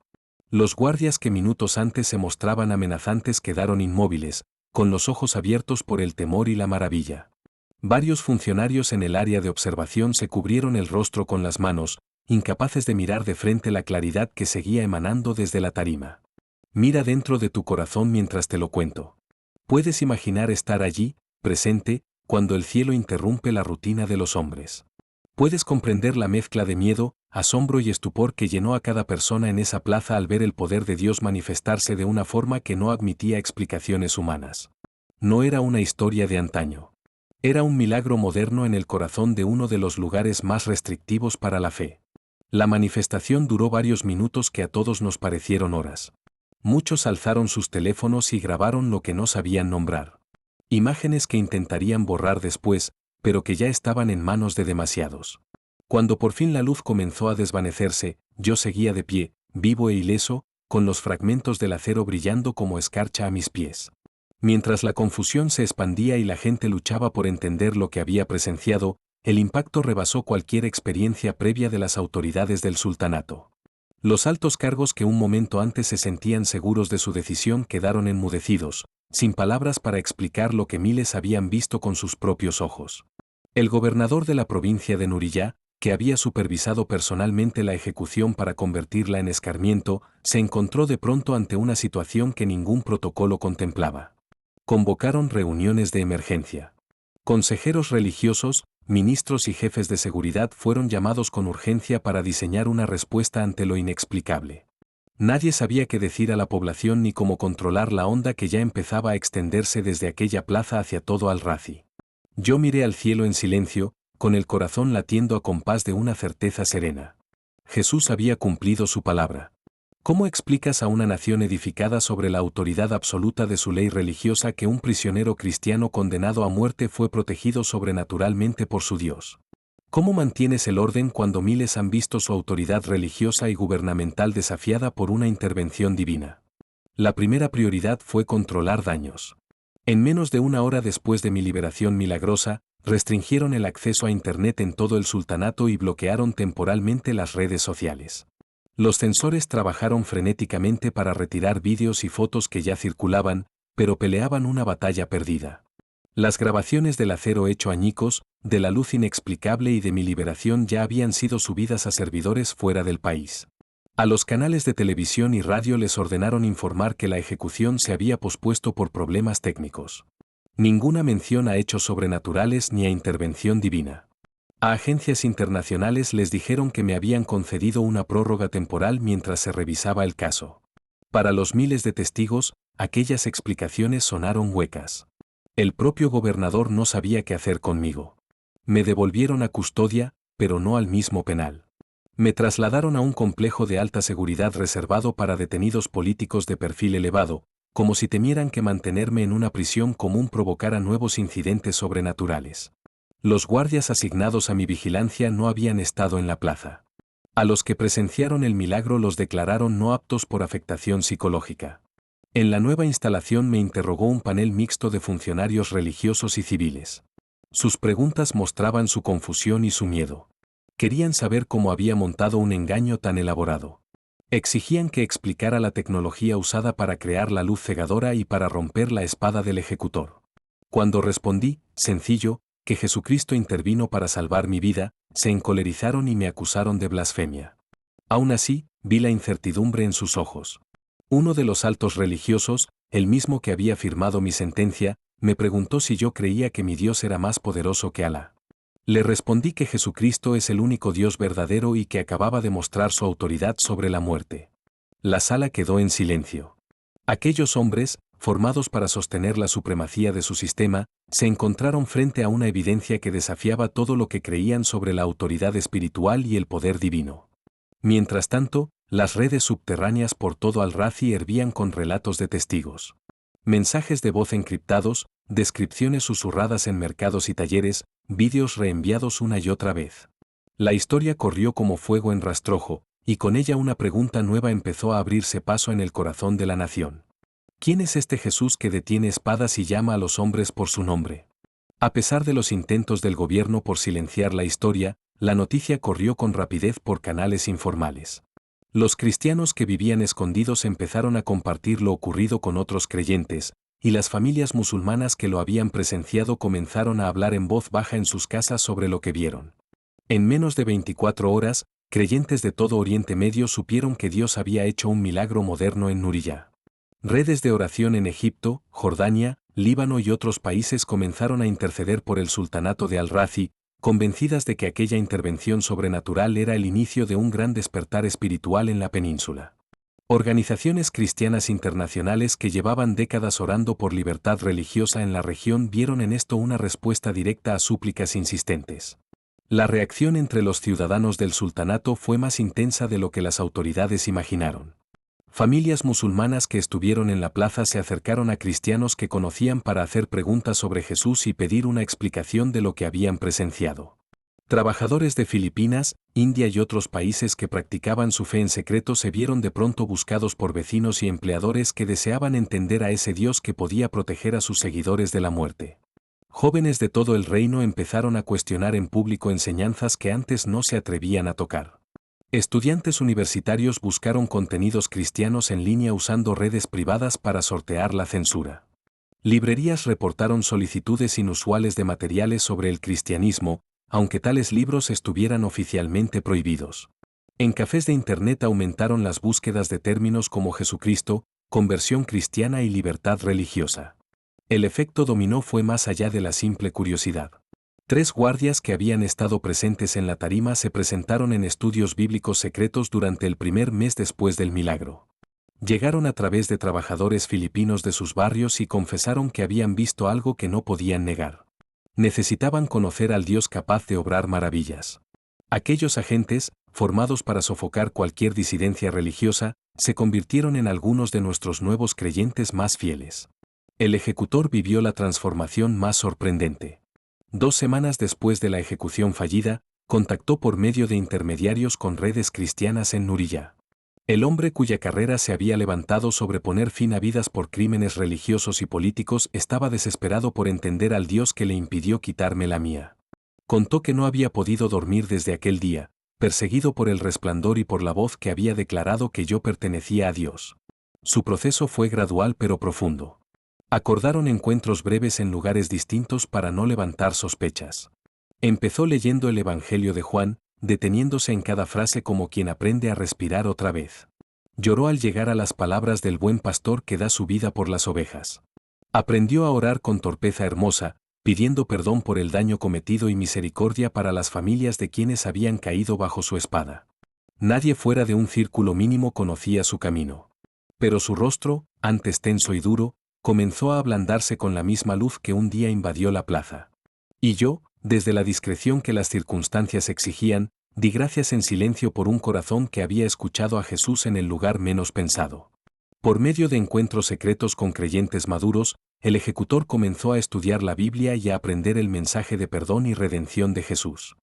Los guardias que minutos antes se mostraban amenazantes quedaron inmóviles, con los ojos abiertos por el temor y la maravilla. Varios funcionarios en el área de observación se cubrieron el rostro con las manos, incapaces de mirar de frente la claridad que seguía emanando desde la tarima. Mira dentro de tu corazón mientras te lo cuento. Puedes imaginar estar allí, presente, cuando el cielo interrumpe la rutina de los hombres. Puedes comprender la mezcla de miedo, asombro y estupor que llenó a cada persona en esa plaza al ver el poder de Dios manifestarse de una forma que no admitía explicaciones humanas. No era una historia de antaño. Era un milagro moderno en el corazón de uno de los lugares más restrictivos para la fe. La manifestación duró varios minutos que a todos nos parecieron horas. Muchos alzaron sus teléfonos y grabaron lo que no sabían nombrar. Imágenes que intentarían borrar después, pero que ya estaban en manos de demasiados. Cuando por fin la luz comenzó a desvanecerse, yo seguía de pie, vivo e ileso, con los fragmentos del acero brillando como escarcha a mis pies. Mientras la confusión se expandía y la gente luchaba por entender lo que había presenciado, el impacto rebasó cualquier experiencia previa de las autoridades del sultanato. Los altos cargos que un momento antes se sentían seguros de su decisión quedaron enmudecidos, sin palabras para explicar lo que miles habían visto con sus propios ojos. El gobernador de la provincia de Nuriyá, que había supervisado personalmente la ejecución para convertirla en escarmiento, se encontró de pronto ante una situación que ningún protocolo contemplaba. Convocaron reuniones de emergencia. Consejeros religiosos, ministros y jefes de seguridad fueron llamados con urgencia para diseñar una respuesta ante lo inexplicable. Nadie sabía qué decir a la población ni cómo controlar la onda que ya empezaba a extenderse desde aquella plaza hacia todo Al-Razi. Yo miré al cielo en silencio, con el corazón latiendo a compás de una certeza serena. Jesús había cumplido su palabra. ¿Cómo explicas a una nación edificada sobre la autoridad absoluta de su ley religiosa que un prisionero cristiano condenado a muerte fue protegido sobrenaturalmente por su Dios? ¿Cómo mantienes el orden cuando miles han visto su autoridad religiosa y gubernamental desafiada por una intervención divina? La primera prioridad fue controlar daños. En menos de una hora después de mi liberación milagrosa, restringieron el acceso a Internet en todo el sultanato y bloquearon temporalmente las redes sociales. Los censores trabajaron frenéticamente para retirar vídeos y fotos que ya circulaban, pero peleaban una batalla perdida. Las grabaciones del acero hecho añicos, de la luz inexplicable y de mi liberación ya habían sido subidas a servidores fuera del país. A los canales de televisión y radio les ordenaron informar que la ejecución se había pospuesto por problemas técnicos. Ninguna mención a hechos sobrenaturales ni a intervención divina. A agencias internacionales les dijeron que me habían concedido una prórroga temporal mientras se revisaba el caso. Para los miles de testigos, aquellas explicaciones sonaron huecas. El propio gobernador no sabía qué hacer conmigo. Me devolvieron a custodia, pero no al mismo penal. Me trasladaron a un complejo de alta seguridad reservado para detenidos políticos de perfil elevado, como si temieran que mantenerme en una prisión común provocara nuevos incidentes sobrenaturales. Los guardias asignados a mi vigilancia no habían estado en la plaza. A los que presenciaron el milagro los declararon no aptos por afectación psicológica. En la nueva instalación me interrogó un panel mixto de funcionarios religiosos y civiles. Sus preguntas mostraban su confusión y su miedo. Querían saber cómo había montado un engaño tan elaborado. Exigían que explicara la tecnología usada para crear la luz cegadora y para romper la espada del ejecutor. Cuando respondí, sencillo, que Jesucristo intervino para salvar mi vida, se encolerizaron y me acusaron de blasfemia. Aún así, vi la incertidumbre en sus ojos. Uno de los altos religiosos, el mismo que había firmado mi sentencia, me preguntó si yo creía que mi Dios era más poderoso que Alá. Le respondí que Jesucristo es el único Dios verdadero y que acababa de mostrar su autoridad sobre la muerte. La sala quedó en silencio. Aquellos hombres, formados para sostener la supremacía de su sistema, se encontraron frente a una evidencia que desafiaba todo lo que creían sobre la autoridad espiritual y el poder divino. Mientras tanto, las redes subterráneas por todo Al-Razi hervían con relatos de testigos. Mensajes de voz encriptados, descripciones susurradas en mercados y talleres, vídeos reenviados una y otra vez. La historia corrió como fuego en rastrojo, y con ella una pregunta nueva empezó a abrirse paso en el corazón de la nación. ¿Quién es este Jesús que detiene espadas y llama a los hombres por su nombre? A pesar de los intentos del gobierno por silenciar la historia, la noticia corrió con rapidez por canales informales. Los cristianos que vivían escondidos empezaron a compartir lo ocurrido con otros creyentes, y las familias musulmanas que lo habían presenciado comenzaron a hablar en voz baja en sus casas sobre lo que vieron. En menos de 24 horas, creyentes de todo Oriente Medio supieron que Dios había hecho un milagro moderno en Nuriyá. Redes de oración en Egipto, Jordania, Líbano y otros países comenzaron a interceder por el sultanato de Al-Razi, convencidas de que aquella intervención sobrenatural era el inicio de un gran despertar espiritual en la península. Organizaciones cristianas internacionales que llevaban décadas orando por libertad religiosa en la región vieron en esto una respuesta directa a súplicas insistentes. La reacción entre los ciudadanos del sultanato fue más intensa de lo que las autoridades imaginaron. Familias musulmanas que estuvieron en la plaza se acercaron a cristianos que conocían para hacer preguntas sobre Jesús y pedir una explicación de lo que habían presenciado. Trabajadores de Filipinas, India y otros países que practicaban su fe en secreto se vieron de pronto buscados por vecinos y empleadores que deseaban entender a ese Dios que podía proteger a sus seguidores de la muerte. Jóvenes de todo el reino empezaron a cuestionar en público enseñanzas que antes no se atrevían a tocar. Estudiantes universitarios buscaron contenidos cristianos en línea usando redes privadas para sortear la censura. Librerías reportaron solicitudes inusuales de materiales sobre el cristianismo, aunque tales libros estuvieran oficialmente prohibidos. En cafés de Internet aumentaron las búsquedas de términos como Jesucristo, conversión cristiana y libertad religiosa. El efecto dominó fue más allá de la simple curiosidad. 3 guardias que habían estado presentes en la tarima se presentaron en estudios bíblicos secretos durante el primer mes después del milagro. Llegaron a través de trabajadores filipinos de sus barrios y confesaron que habían visto algo que no podían negar. Necesitaban conocer al Dios capaz de obrar maravillas. Aquellos agentes, formados para sofocar cualquier disidencia religiosa, se convirtieron en algunos de nuestros nuevos creyentes más fieles. El ejecutor vivió la transformación más sorprendente. 2 semanas después de la ejecución fallida, contactó por medio de intermediarios con redes cristianas en Nuriyá. El hombre cuya carrera se había levantado sobre poner fin a vidas por crímenes religiosos y políticos estaba desesperado por entender al Dios que le impidió quitarme la mía. Contó que no había podido dormir desde aquel día, perseguido por el resplandor y por la voz que había declarado que yo pertenecía a Dios. Su proceso fue gradual pero profundo. Acordaron encuentros breves en lugares distintos para no levantar sospechas. Empezó leyendo el Evangelio de Juan, deteniéndose en cada frase como quien aprende a respirar otra vez. Lloró al llegar a las palabras del buen pastor que da su vida por las ovejas. Aprendió a orar con torpeza hermosa, pidiendo perdón por el daño cometido y misericordia para las familias de quienes habían caído bajo su espada. Nadie fuera de un círculo mínimo conocía su camino. Pero su rostro, antes tenso y duro, comenzó a ablandarse con la misma luz que un día invadió la plaza. Y yo, desde la discreción que las circunstancias exigían, di gracias en silencio por un corazón que había escuchado a Jesús en el lugar menos pensado. Por medio de encuentros secretos con creyentes maduros, el ejecutor comenzó a estudiar la Biblia y a aprender el mensaje de perdón y redención de Jesús.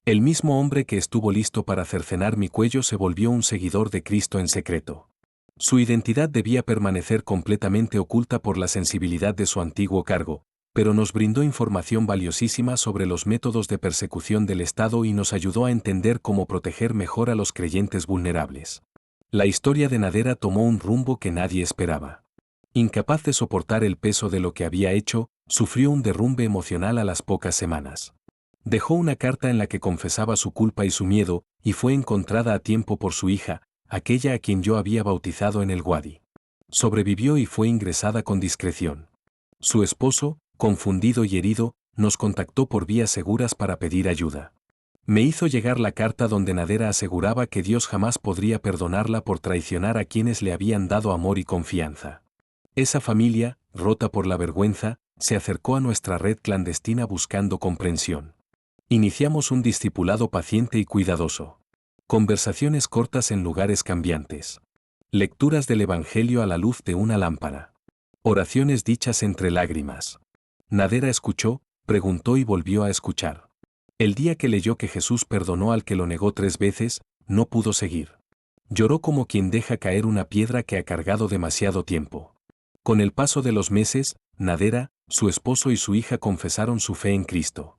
El mismo hombre que estuvo listo para cercenar mi cuello se volvió un seguidor de Cristo en secreto. Su identidad debía permanecer completamente oculta por la sensibilidad de su antiguo cargo, pero nos brindó información valiosísima sobre los métodos de persecución del Estado y nos ayudó a entender cómo proteger mejor a los creyentes vulnerables. La historia de Nadera tomó un rumbo que nadie esperaba. Incapaz de soportar el peso de lo que había hecho, sufrió un derrumbe emocional a las pocas semanas. Dejó una carta en la que confesaba su culpa y su miedo, y fue encontrada a tiempo por su hija, aquella a quien yo había bautizado en el Wadi. Sobrevivió y fue ingresada con discreción. Su esposo, confundido y herido, nos contactó por vías seguras para pedir ayuda. Me hizo llegar la carta donde Nadera aseguraba que Dios jamás podría perdonarla por traicionar a quienes le habían dado amor y confianza. Esa familia, rota por la vergüenza, se acercó a nuestra red clandestina buscando comprensión. Iniciamos un discipulado paciente y cuidadoso. Conversaciones cortas en lugares cambiantes. Lecturas del Evangelio a la luz de una lámpara. Oraciones dichas entre lágrimas. Nadera escuchó, preguntó y volvió a escuchar. El día que leyó que Jesús perdonó al que lo negó 3 veces, no pudo seguir. Lloró como quien deja caer una piedra que ha cargado demasiado tiempo. Con el paso de los meses, Nadera, su esposo y su hija confesaron su fe en Cristo.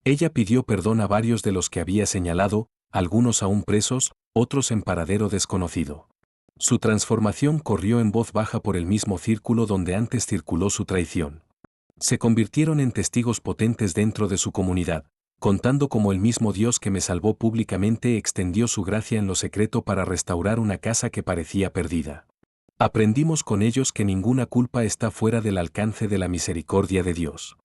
Ella pidió perdón a varios de los que había señalado, algunos aún presos, otros en paradero desconocido. Su transformación corrió en voz baja por el mismo círculo donde antes circuló su traición. Se convirtieron en testigos potentes dentro de su comunidad, contando cómo el mismo Dios que me salvó públicamente extendió su gracia en lo secreto para restaurar una casa que parecía perdida. Aprendimos con ellos que ninguna culpa está fuera del alcance de la misericordia de Dios.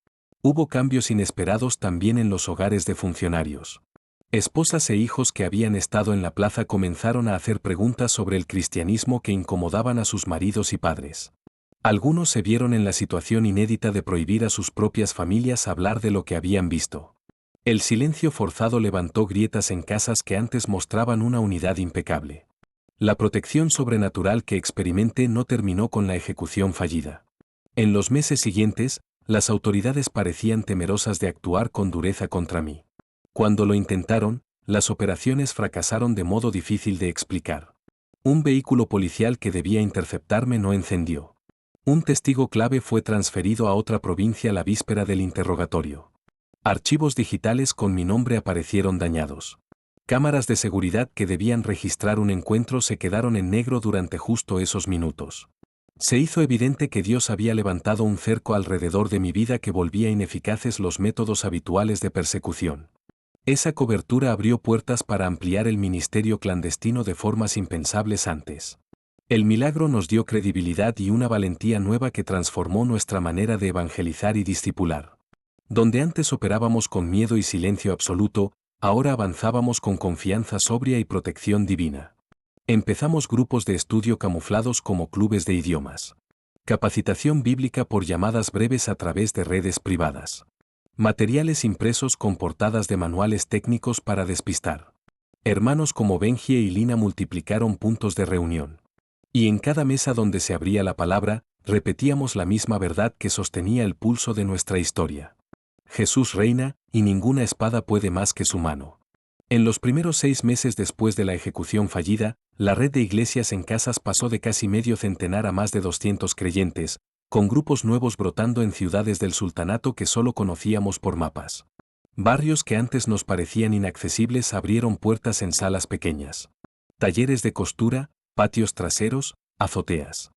Hubo cambios inesperados también en los hogares de funcionarios. Esposas e hijos que habían estado en la plaza comenzaron a hacer preguntas sobre el cristianismo que incomodaban a sus maridos y padres. Algunos se vieron en la situación inédita de prohibir a sus propias familias hablar de lo que habían visto. El silencio forzado levantó grietas en casas que antes mostraban una unidad impecable. La protección sobrenatural que experimenté no terminó con la ejecución fallida. En los meses siguientes, las autoridades parecían temerosas de actuar con dureza contra mí. Cuando lo intentaron, las operaciones fracasaron de modo difícil de explicar. Un vehículo policial que debía interceptarme no encendió. Un testigo clave fue transferido a otra provincia la víspera del interrogatorio. Archivos digitales con mi nombre aparecieron dañados. Cámaras de seguridad que debían registrar un encuentro se quedaron en negro durante justo esos minutos. Se hizo evidente que Dios había levantado un cerco alrededor de mi vida que volvía ineficaces los métodos habituales de persecución. Esa cobertura abrió puertas para ampliar el ministerio clandestino de formas impensables antes. El milagro nos dio credibilidad y una valentía nueva que transformó nuestra manera de evangelizar y discipular. Donde antes operábamos con miedo y silencio absoluto, ahora avanzábamos con confianza sobria y protección divina. Empezamos grupos de estudio camuflados como clubes de idiomas. Capacitación bíblica por llamadas breves a través de redes privadas. Materiales impresos con portadas de manuales técnicos para despistar. Hermanos como Benji y Lina multiplicaron puntos de reunión. Y en cada mesa donde se abría la palabra, repetíamos la misma verdad que sostenía el pulso de nuestra historia. Jesús reina, y ninguna espada puede más que su mano. En los primeros 6 meses después de la ejecución fallida, la red de iglesias en casas pasó de casi medio centenar a más de 200 creyentes, con grupos nuevos brotando en ciudades del sultanato que solo conocíamos por mapas. Barrios que antes nos parecían inaccesibles abrieron puertas en salas pequeñas. Talleres de costura, patios traseros, azoteas.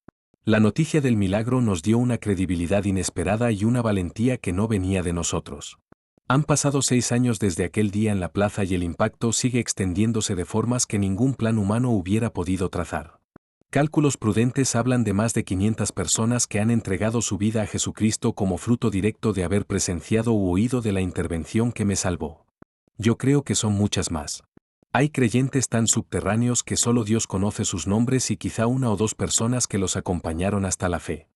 La noticia del milagro nos dio una credibilidad inesperada y una valentía que no venía de nosotros. Han pasado 6 años desde aquel día en la plaza y el impacto sigue extendiéndose de formas que ningún plan humano hubiera podido trazar. Cálculos prudentes hablan de más de 500 personas que han entregado su vida a Jesucristo como fruto directo de haber presenciado u oído de la intervención que me salvó. Yo creo que son muchas más. Hay creyentes tan subterráneos que solo Dios conoce sus nombres y quizá 1 o 2 personas que los acompañaron hasta la fe.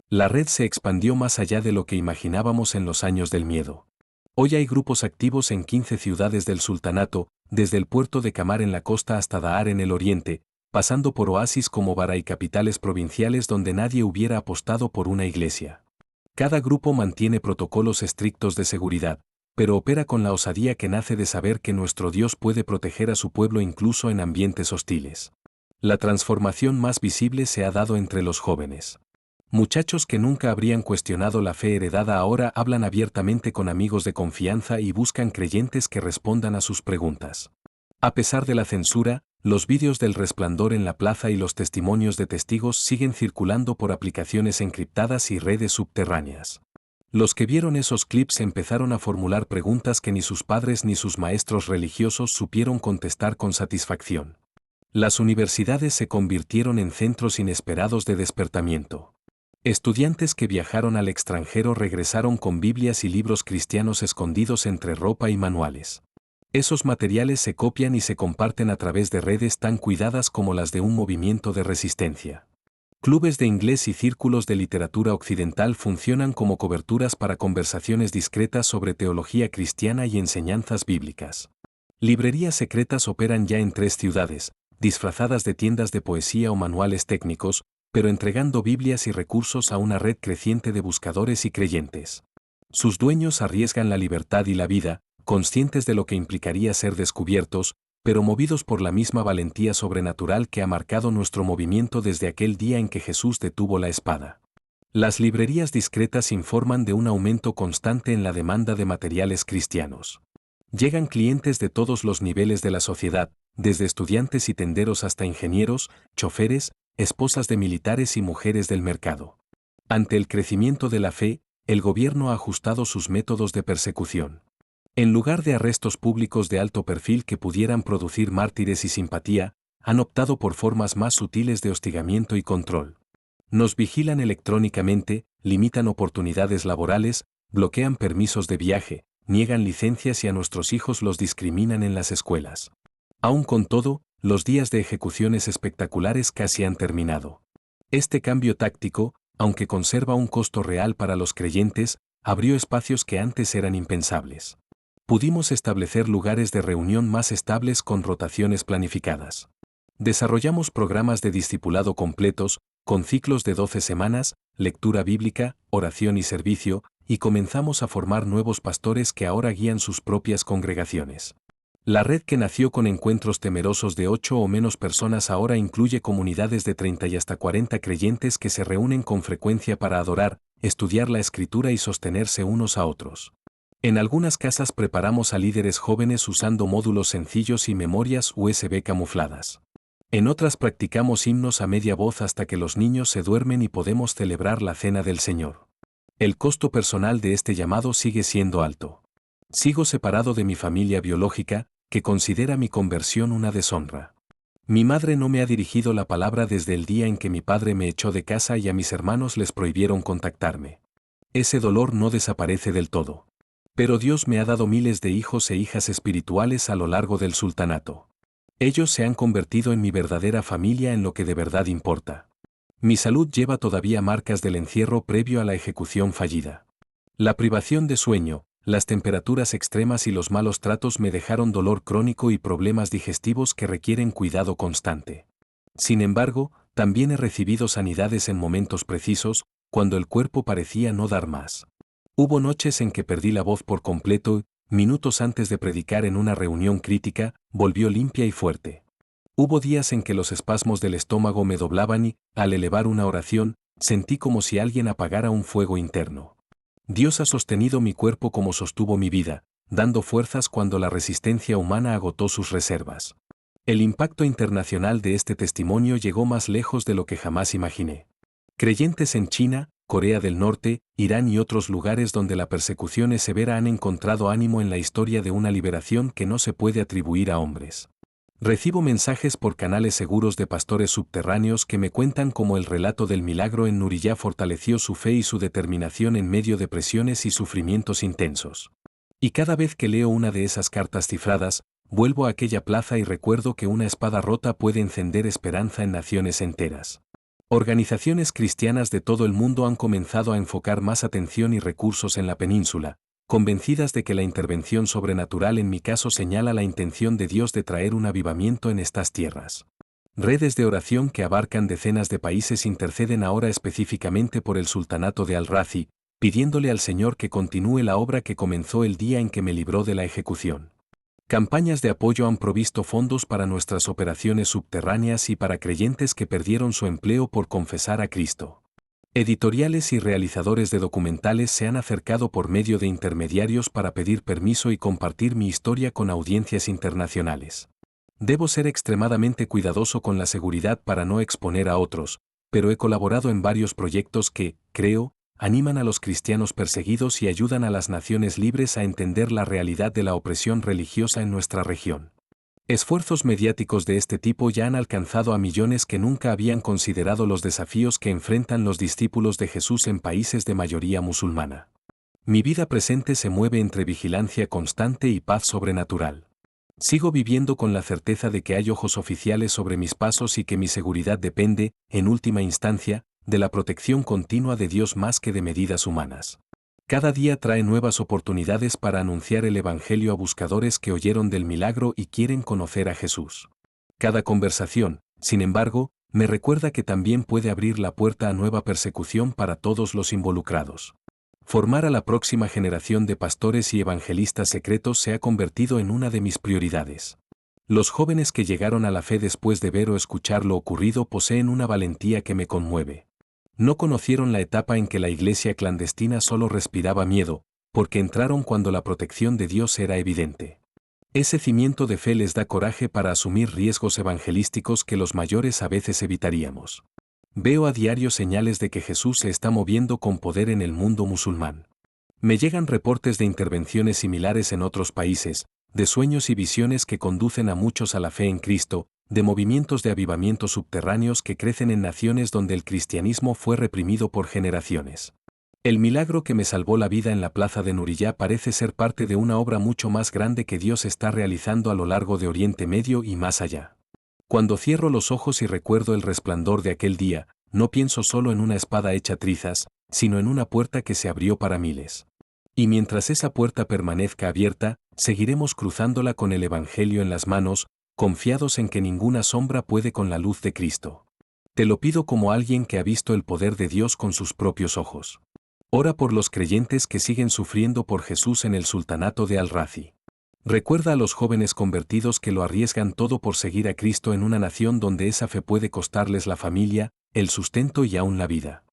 La red se expandió más allá de lo que imaginábamos en los años del miedo. Hoy hay grupos activos en 15 ciudades del sultanato, desde el puerto de Camar en la costa hasta Dahar en el oriente, pasando por oasis como Bara y capitales provinciales donde nadie hubiera apostado por una iglesia. Cada grupo mantiene protocolos estrictos de seguridad, pero opera con la osadía que nace de saber que nuestro Dios puede proteger a su pueblo incluso en ambientes hostiles. La transformación más visible se ha dado entre los jóvenes. Muchachos que nunca habrían cuestionado la fe heredada ahora hablan abiertamente con amigos de confianza y buscan creyentes que respondan a sus preguntas. A pesar de la censura, los vídeos del Resplandor en la plaza y los testimonios de testigos siguen circulando por aplicaciones encriptadas y redes subterráneas. Los que vieron esos clips empezaron a formular preguntas que ni sus padres ni sus maestros religiosos supieron contestar con satisfacción. Las universidades se convirtieron en centros inesperados de despertamiento. Estudiantes que viajaron al extranjero regresaron con Biblias y libros cristianos escondidos entre ropa y manuales. Esos materiales se copian y se comparten a través de redes tan cuidadas como las de un movimiento de resistencia. Clubes de inglés y círculos de literatura occidental funcionan como coberturas para conversaciones discretas sobre teología cristiana y enseñanzas bíblicas. Librerías secretas operan ya en 3 ciudades, disfrazadas de tiendas de poesía o manuales técnicos, pero entregando Biblias y recursos a una red creciente de buscadores y creyentes. Sus dueños arriesgan la libertad y la vida, conscientes de lo que implicaría ser descubiertos, pero movidos por la misma valentía sobrenatural que ha marcado nuestro movimiento desde aquel día en que Jesús detuvo la espada. Las librerías discretas informan de un aumento constante en la demanda de materiales cristianos. Llegan clientes de todos los niveles de la sociedad, desde estudiantes y tenderos hasta ingenieros, choferes, esposas de militares y mujeres del mercado. Ante el crecimiento de la fe, el gobierno ha ajustado sus métodos de persecución. En lugar de arrestos públicos de alto perfil que pudieran producir mártires y simpatía, han optado por formas más sutiles de hostigamiento y control. Nos vigilan electrónicamente, limitan oportunidades laborales, bloquean permisos de viaje, niegan licencias y a nuestros hijos los discriminan en las escuelas. Aún con todo, los días de ejecuciones espectaculares casi han terminado. Este cambio táctico, aunque conserva un costo real para los creyentes, abrió espacios que antes eran impensables. Pudimos establecer lugares de reunión más estables con rotaciones planificadas. Desarrollamos programas de discipulado completos, con ciclos de 12 semanas, lectura bíblica, oración y servicio, y comenzamos a formar nuevos pastores que ahora guían sus propias congregaciones. La red que nació con encuentros temerosos de 8 o menos personas ahora incluye comunidades de 30 y hasta 40 creyentes que se reúnen con frecuencia para adorar, estudiar la Escritura y sostenerse unos a otros. En algunas casas preparamos a líderes jóvenes usando módulos sencillos y memorias USB camufladas. En otras practicamos himnos a media voz hasta que los niños se duermen y podemos celebrar la Cena del Señor. El costo personal de este llamado sigue siendo alto. Sigo separado de mi familia biológica, que considera mi conversión una deshonra. Mi madre no me ha dirigido la palabra desde el día en que mi padre me echó de casa y a mis hermanos les prohibieron contactarme. Ese dolor no desaparece del todo. Pero Dios me ha dado miles de hijos e hijas espirituales a lo largo del sultanato. Ellos se han convertido en mi verdadera familia en lo que de verdad importa. Mi salud lleva todavía marcas del encierro previo a la ejecución fallida. La privación de sueño, las temperaturas extremas y los malos tratos me dejaron dolor crónico y problemas digestivos que requieren cuidado constante. Sin embargo, también he recibido sanidades en momentos precisos, cuando el cuerpo parecía no dar más. Hubo noches en que perdí la voz por completo, minutos antes de predicar en una reunión crítica, volvió limpia y fuerte. Hubo días en que los espasmos del estómago me doblaban y, al elevar una oración, sentí como si alguien apagara un fuego interno. Dios ha sostenido mi cuerpo como sostuvo mi vida, dando fuerzas cuando la resistencia humana agotó sus reservas. El impacto internacional de este testimonio llegó más lejos de lo que jamás imaginé. Creyentes en China, Corea del Norte, Irán y otros lugares donde la persecución es severa han encontrado ánimo en la historia de una liberación que no se puede atribuir a hombres. Recibo mensajes por canales seguros de pastores subterráneos que me cuentan cómo el relato del milagro en Nuriyá fortaleció su fe y su determinación en medio de presiones y sufrimientos intensos. Y cada vez que leo una de esas cartas cifradas, vuelvo a aquella plaza y recuerdo que una espada rota puede encender esperanza en naciones enteras. Organizaciones cristianas de todo el mundo han comenzado a enfocar más atención y recursos en la península, convencidas de que la intervención sobrenatural en mi caso señala la intención de Dios de traer un avivamiento en estas tierras. Redes de oración que abarcan decenas de países interceden ahora específicamente por el sultanato de Al-Razi, pidiéndole al Señor que continúe la obra que comenzó el día en que me libró de la ejecución. Campañas de apoyo han provisto fondos para nuestras operaciones subterráneas y para creyentes que perdieron su empleo por confesar a Cristo. Editoriales y realizadores de documentales se han acercado por medio de intermediarios para pedir permiso y compartir mi historia con audiencias internacionales. Debo ser extremadamente cuidadoso con la seguridad para no exponer a otros, pero he colaborado en varios proyectos que, creo, animan a los cristianos perseguidos y ayudan a las naciones libres a entender la realidad de la opresión religiosa en nuestra región. Esfuerzos mediáticos de este tipo ya han alcanzado a millones que nunca habían considerado los desafíos que enfrentan los discípulos de Jesús en países de mayoría musulmana. Mi vida presente se mueve entre vigilancia constante y paz sobrenatural. Sigo viviendo con la certeza de que hay ojos oficiales sobre mis pasos y que mi seguridad depende, en última instancia, de la protección continua de Dios más que de medidas humanas. Cada día trae nuevas oportunidades para anunciar el Evangelio a buscadores que oyeron del milagro y quieren conocer a Jesús. Cada conversación, sin embargo, me recuerda que también puede abrir la puerta a nueva persecución para todos los involucrados. Formar a la próxima generación de pastores y evangelistas secretos se ha convertido en una de mis prioridades. Los jóvenes que llegaron a la fe después de ver o escuchar lo ocurrido poseen una valentía que me conmueve. No conocieron la etapa en que la iglesia clandestina solo respiraba miedo, porque entraron cuando la protección de Dios era evidente. Ese cimiento de fe les da coraje para asumir riesgos evangelísticos que los mayores a veces evitaríamos. Veo a diario señales de que Jesús se está moviendo con poder en el mundo musulmán. Me llegan reportes de intervenciones similares en otros países, de sueños y visiones que conducen a muchos a la fe en Cristo, de movimientos de avivamiento subterráneos que crecen en naciones donde el cristianismo fue reprimido por generaciones. El milagro que me salvó la vida en la plaza de Nuriyá parece ser parte de una obra mucho más grande que Dios está realizando a lo largo de Oriente Medio y más allá. Cuando cierro los ojos y recuerdo el resplandor de aquel día, no pienso solo en una espada hecha trizas, sino en una puerta que se abrió para miles. Y mientras esa puerta permanezca abierta, seguiremos cruzándola con el Evangelio en las manos, confiados en que ninguna sombra puede con la luz de Cristo. Te lo pido como alguien que ha visto el poder de Dios con sus propios ojos. Ora por los creyentes que siguen sufriendo por Jesús en el sultanato de Al-Razi. Recuerda a los jóvenes convertidos que lo arriesgan todo por seguir a Cristo en una nación donde esa fe puede costarles la familia, el sustento y aún la vida.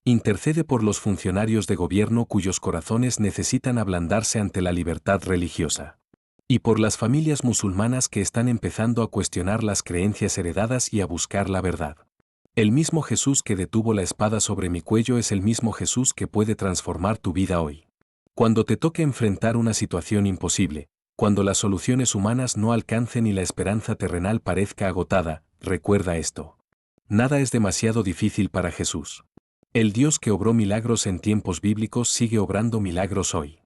Intercede por los funcionarios de gobierno cuyos corazones necesitan ablandarse ante la libertad religiosa. Y por las familias musulmanas que están empezando a cuestionar las creencias heredadas y a buscar la verdad. El mismo Jesús que detuvo la espada sobre mi cuello es el mismo Jesús que puede transformar tu vida hoy. Cuando te toque enfrentar una situación imposible, cuando las soluciones humanas no alcancen y la esperanza terrenal parezca agotada, recuerda esto. Nada es demasiado difícil para Jesús. El Dios que obró milagros en tiempos bíblicos sigue obrando milagros hoy.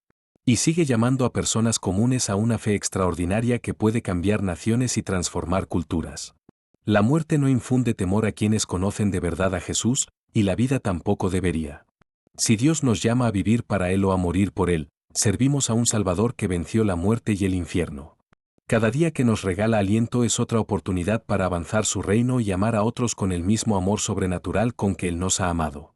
Y sigue llamando a personas comunes a una fe extraordinaria que puede cambiar naciones y transformar culturas. La muerte no infunde temor a quienes conocen de verdad a Jesús, y la vida tampoco debería. Si Dios nos llama a vivir para Él o a morir por Él, servimos a un Salvador que venció la muerte y el infierno. Cada día que nos regala aliento es otra oportunidad para avanzar su reino y amar a otros con el mismo amor sobrenatural con que Él nos ha amado.